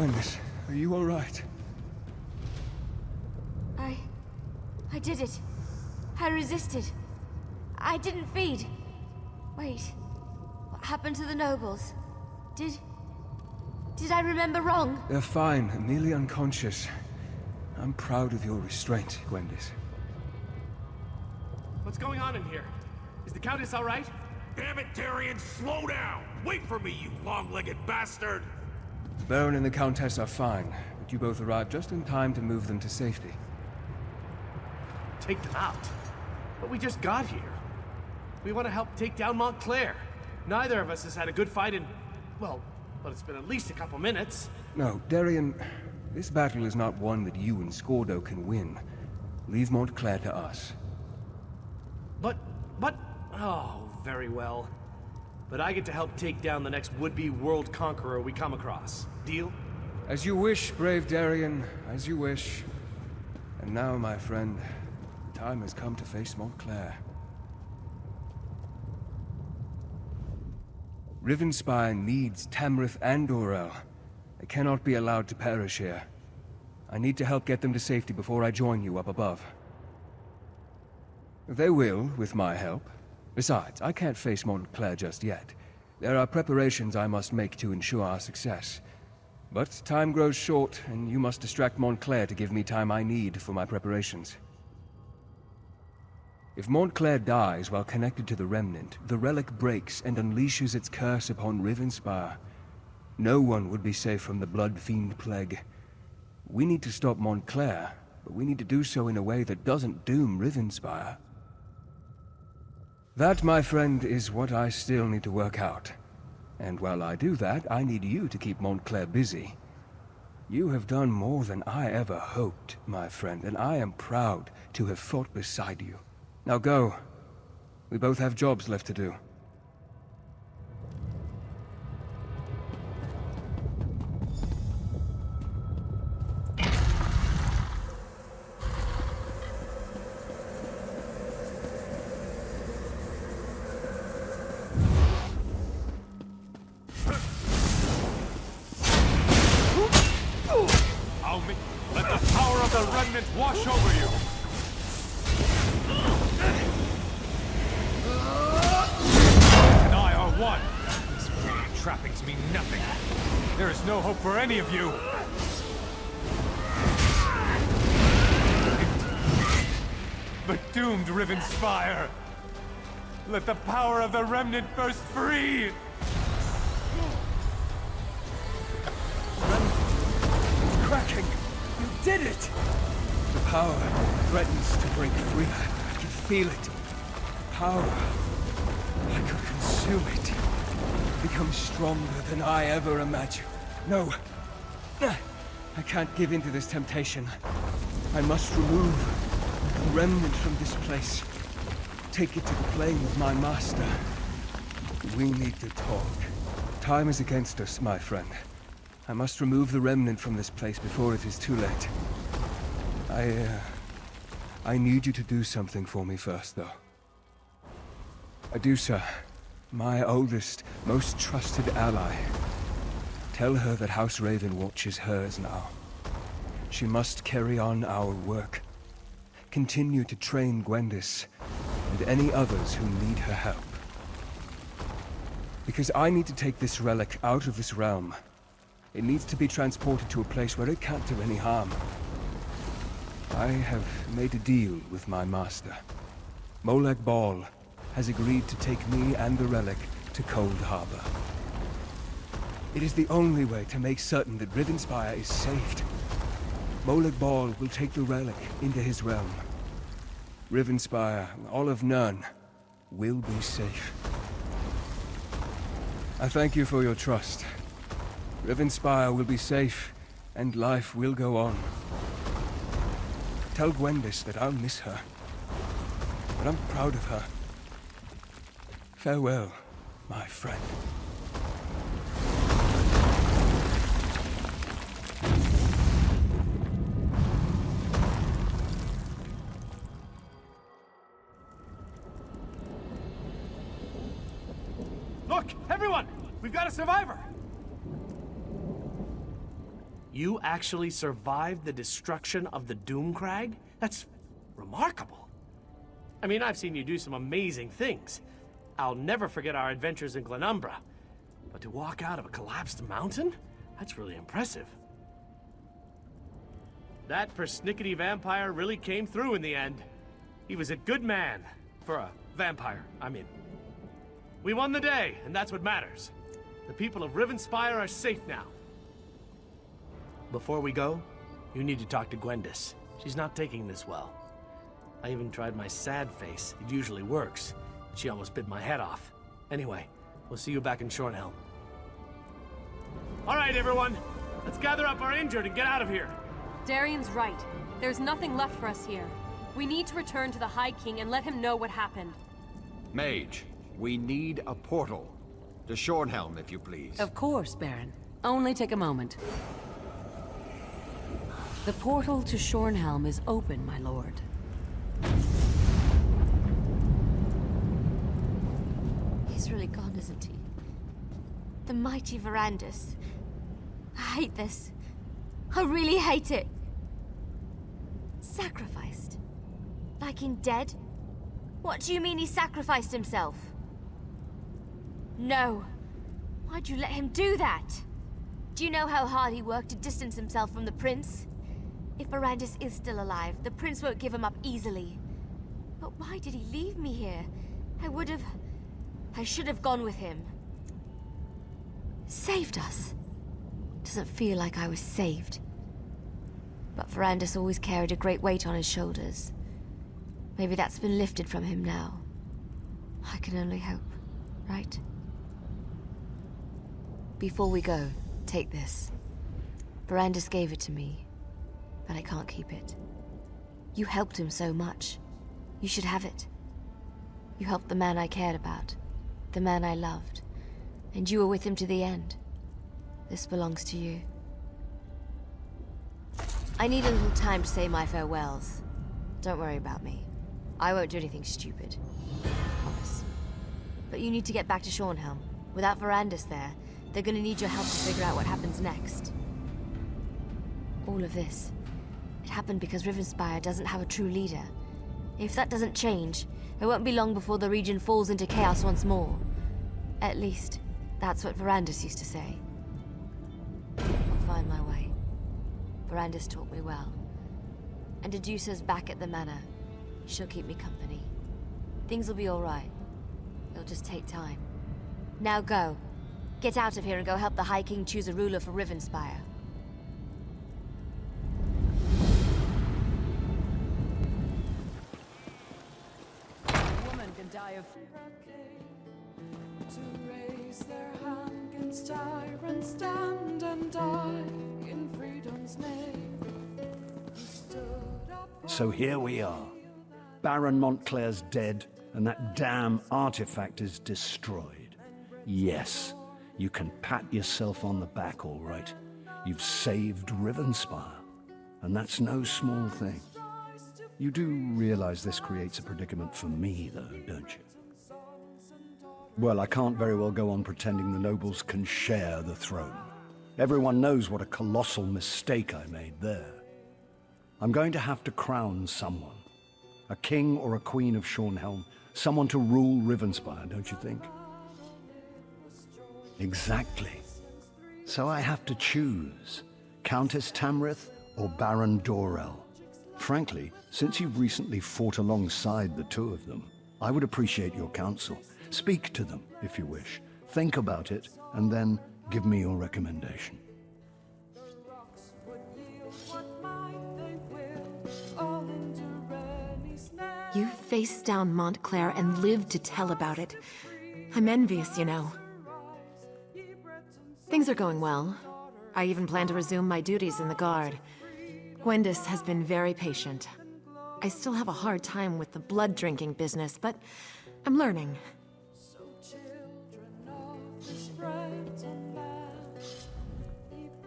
Gwendis, are you alright? I did it. I resisted. I didn't feed. Wait. What happened to the nobles? Did I remember wrong? They're fine, merely unconscious. I'm proud of your restraint, Gwendis. What's going on in here? Is the Countess all right? Damn it, Tyrion, slow down! Wait for me, you long-legged bastard! The Baron and the Countess are fine, but you both arrived just in time to move them to safety. Take them out? But we just got here. We want to help take down Montclair. Neither of us has had a good fight in... well, it's been at least a couple minutes. No, Darien, this battle is not one that you and Scordo can win. Leave Montclair to us. But... oh, very well. But I get to help take down the next would-be world conqueror we come across. Deal? As you wish, brave Darien, as you wish. And now, my friend, the time has come to face Montclair. Rivenspire needs Tamrith and Dorel. They cannot be allowed to perish here. I need to help get them to safety before I join you up above. They will, with my help. Besides, I can't face Montclair just yet. There are preparations I must make to ensure our success. But time grows short, and you must distract Montclair to give me time I need for my preparations. If Montclair dies while connected to the Remnant, the relic breaks and unleashes its curse upon Rivenspire. No one would be safe from the Blood Fiend Plague. We need to stop Montclair, but we need to do so in a way that doesn't doom Rivenspire. That, my friend, is what I still need to work out. And while I do that, I need you to keep Montclair busy. You have done more than I ever hoped, my friend, and I am proud to have fought beside you. Now go. We both have jobs left to do. Let the power of the Remnant wash over you! And I are one! These weird trappings mean nothing. There is no hope for any of you! But doomed Rivenspire! Let the power of the Remnant burst free! It's cracking! You did it! The power threatens to break free. I can feel it. Power. I could consume it. Become stronger than I ever imagined. No. I can't give in to this temptation. I must remove the Remnant from this place. Take it to the plane of my master. We need to talk. Time is against us, my friend. I must remove the Remnant from this place before it is too late. I need you to do something for me first, though. Adusa, my oldest, most trusted ally. Tell her that House Ravenwatch is hers now. She must carry on our work. Continue to train Gwendis, and any others who need her help. Because I need to take this relic out of this realm. It needs to be transported to a place where it can't do any harm. I have made a deal with my master. Molag Bal has agreed to take me and the relic to Cold Harbor. It is the only way to make certain that Rivenspire is saved. Molag Bal will take the relic into his realm. Rivenspire, all of Nurn, will be safe. I thank you for your trust. Rivenspire will be safe, and life will go on. Tell Gwendis that I'll miss her, but I'm proud of her. Farewell, my friend. Look, everyone! We've got a survivor! You actually survived the destruction of the Doomcrag? That's remarkable. I mean, I've seen you do some amazing things. I'll never forget our adventures in Glenumbra. But to walk out of a collapsed mountain? That's really impressive. That persnickety vampire really came through in the end. He was a good man. For a vampire, I mean. We won the day, and that's what matters. The people of Rivenspire are safe now. Before we go, you need to talk to Gwendis. She's not taking this well. I even tried my sad face. It usually works. She almost bit my head off. Anyway, we'll see you back in Shornhelm. All right, everyone. Let's gather up our injured and get out of here. Darian's right. There's nothing left for us here. We need to return to the High King and let him know what happened. Mage, we need a portal. To Shornhelm, if you please. Of course, Baron. Only take a moment. The portal to Shornhelm is open, my lord. He's really gone, isn't he? The mighty Verandis. I hate this. I really hate it. Sacrificed? Like in dead? What do you mean he sacrificed himself? No. Why'd you let him do that? Do you know how hard he worked to distance himself from the prince? If Verandis is still alive, the prince won't give him up easily. But why did he leave me here? I should have gone with him. Saved us. Doesn't feel like I was saved. But Verandis always carried a great weight on his shoulders. Maybe that's been lifted from him now. I can only hope, right? Before we go, take this. Verandis gave it to me, but I can't keep it. You helped him so much. You should have it. You helped the man I cared about, the man I loved, and you were with him to the end. This belongs to you. I need a little time to say my farewells. Don't worry about me. I won't do anything stupid. Promise. But you need to get back to Shornhelm. Without Verandis there, they're gonna need your help to figure out what happens next. All of this, it happened because Rivenspire doesn't have a true leader. If that doesn't change, it won't be long before the region falls into chaos once more. At least, that's what Verandis used to say. I'll find my way. Verandis taught me well. And Adusa's back at the manor. She'll keep me company. Things will be all right. It'll just take time. Now go. Get out of here and go help the High King choose a ruler for Rivenspire. A woman can die of... To raise their hand against tyrants, stand and die in freedom's name. So here we are. Baron Montclair's dead, and that damn artifact is destroyed. Yes, you can pat yourself on the back, all right. You've saved Rivenspire, and that's no small thing. You do realize this creates a predicament for me, though, don't you? Well, I can't very well go on pretending the nobles can share the throne. Everyone knows what a colossal mistake I made there. I'm going to have to crown someone. A king or a queen of Shornhelm. Someone to rule Rivenspire, don't you think? Exactly. So I have to choose. Countess Tamrith or Baron Dorell. Frankly, since you've recently fought alongside the two of them, I would appreciate your counsel. Speak to them, if you wish. Think about it, and then give me your recommendation. You faced down Montclair and lived to tell about it. I'm envious, you know. Things are going well. I even plan to resume my duties in the Guard. Gwendis has been very patient. I still have a hard time with the blood-drinking business, but I'm learning.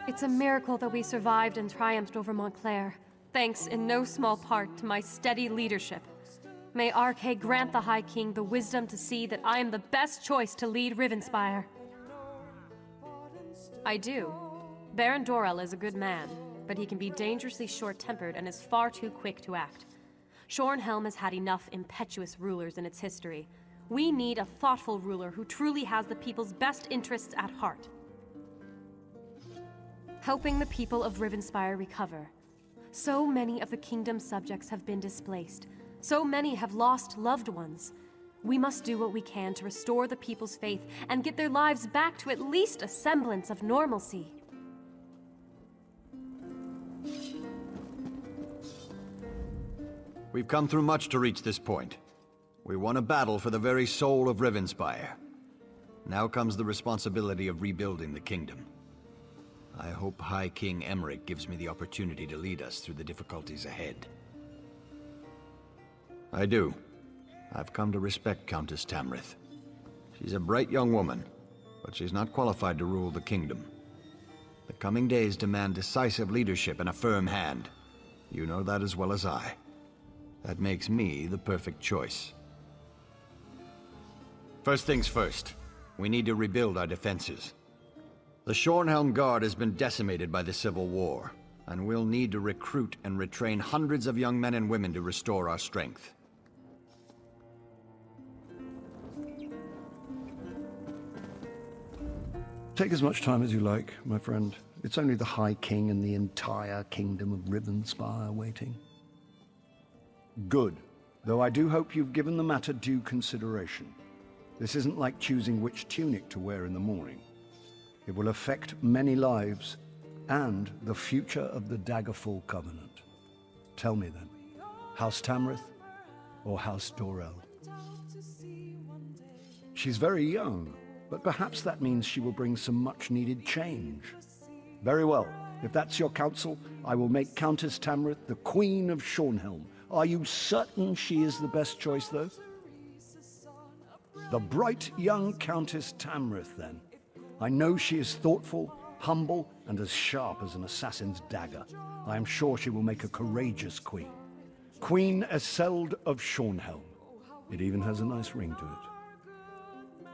It's a miracle that we survived and triumphed over Montclair, thanks in no small part to my steady leadership. May Arche grant the High King the wisdom to see that I am the best choice to lead Rivenspire. I do. Baron Dorel is a good man, but he can be dangerously short-tempered and is far too quick to act. Shornhelm has had enough impetuous rulers in its history. We need a thoughtful ruler who truly has the people's best interests at heart. Helping the people of Rivenspire recover. So many of the kingdom's subjects have been displaced. So many have lost loved ones. We must do what we can to restore the people's faith and get their lives back to at least a semblance of normalcy. We've come through much to reach this point. We won a battle for the very soul of Rivenspire. Now comes the responsibility of rebuilding the kingdom. I hope High King Emmerich gives me the opportunity to lead us through the difficulties ahead. I do. I've come to respect Countess Tamrith. She's a bright young woman, but she's not qualified to rule the kingdom. The coming days demand decisive leadership and a firm hand. You know that as well as I. That makes me the perfect choice. First things first, we need to rebuild our defenses. The Shornhelm Guard has been decimated by the Civil War, and we'll need to recruit and retrain hundreds of young men and women to restore our strength. Take as much time as you like, my friend. It's only the High King and the entire kingdom of Rivenspire waiting. Good. Though I do hope you've given the matter due consideration. This isn't like choosing which tunic to wear in the morning. It will affect many lives, and the future of the Daggerfall Covenant. Tell me then, House Tamrith or House Dorel? She's very young, but perhaps that means she will bring some much-needed change. Very well. If that's your counsel, I will make Countess Tamrith the Queen of Shornhelm. Are you certain she is the best choice, though? The bright young Countess Tamrith, then. I know she is thoughtful, humble, and as sharp as an assassin's dagger. I am sure she will make a courageous queen. Queen Eseld of Shornhelm. It even has a nice ring to it.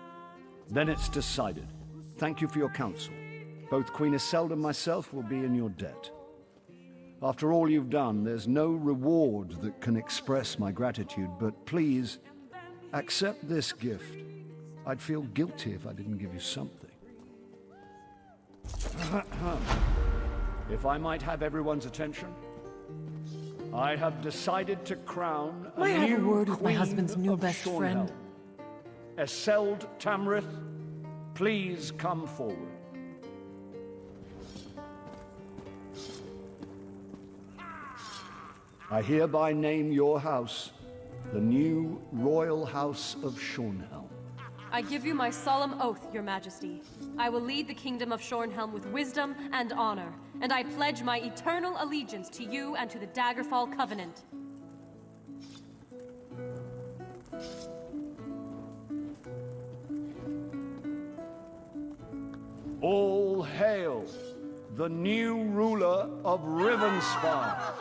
Then it's decided. Thank you for your counsel. Both Queen Eseld and myself will be in your debt. After all you've done, there's no reward that can express my gratitude, but please, accept this gift. I'd feel guilty if I didn't give you something. If I might have everyone's attention, I have decided to crown a Might I have a new word with my queen husband's new of best Shornhelm. friend? Eseld Tamrith, please come forward. I hereby name your house the new Royal House of Shornhelm. I give you my solemn oath, Your Majesty. I will lead the kingdom of Shornhelm with wisdom and honor, and I pledge my eternal allegiance to you and to the Daggerfall Covenant. All hail the new ruler of Rivenspire.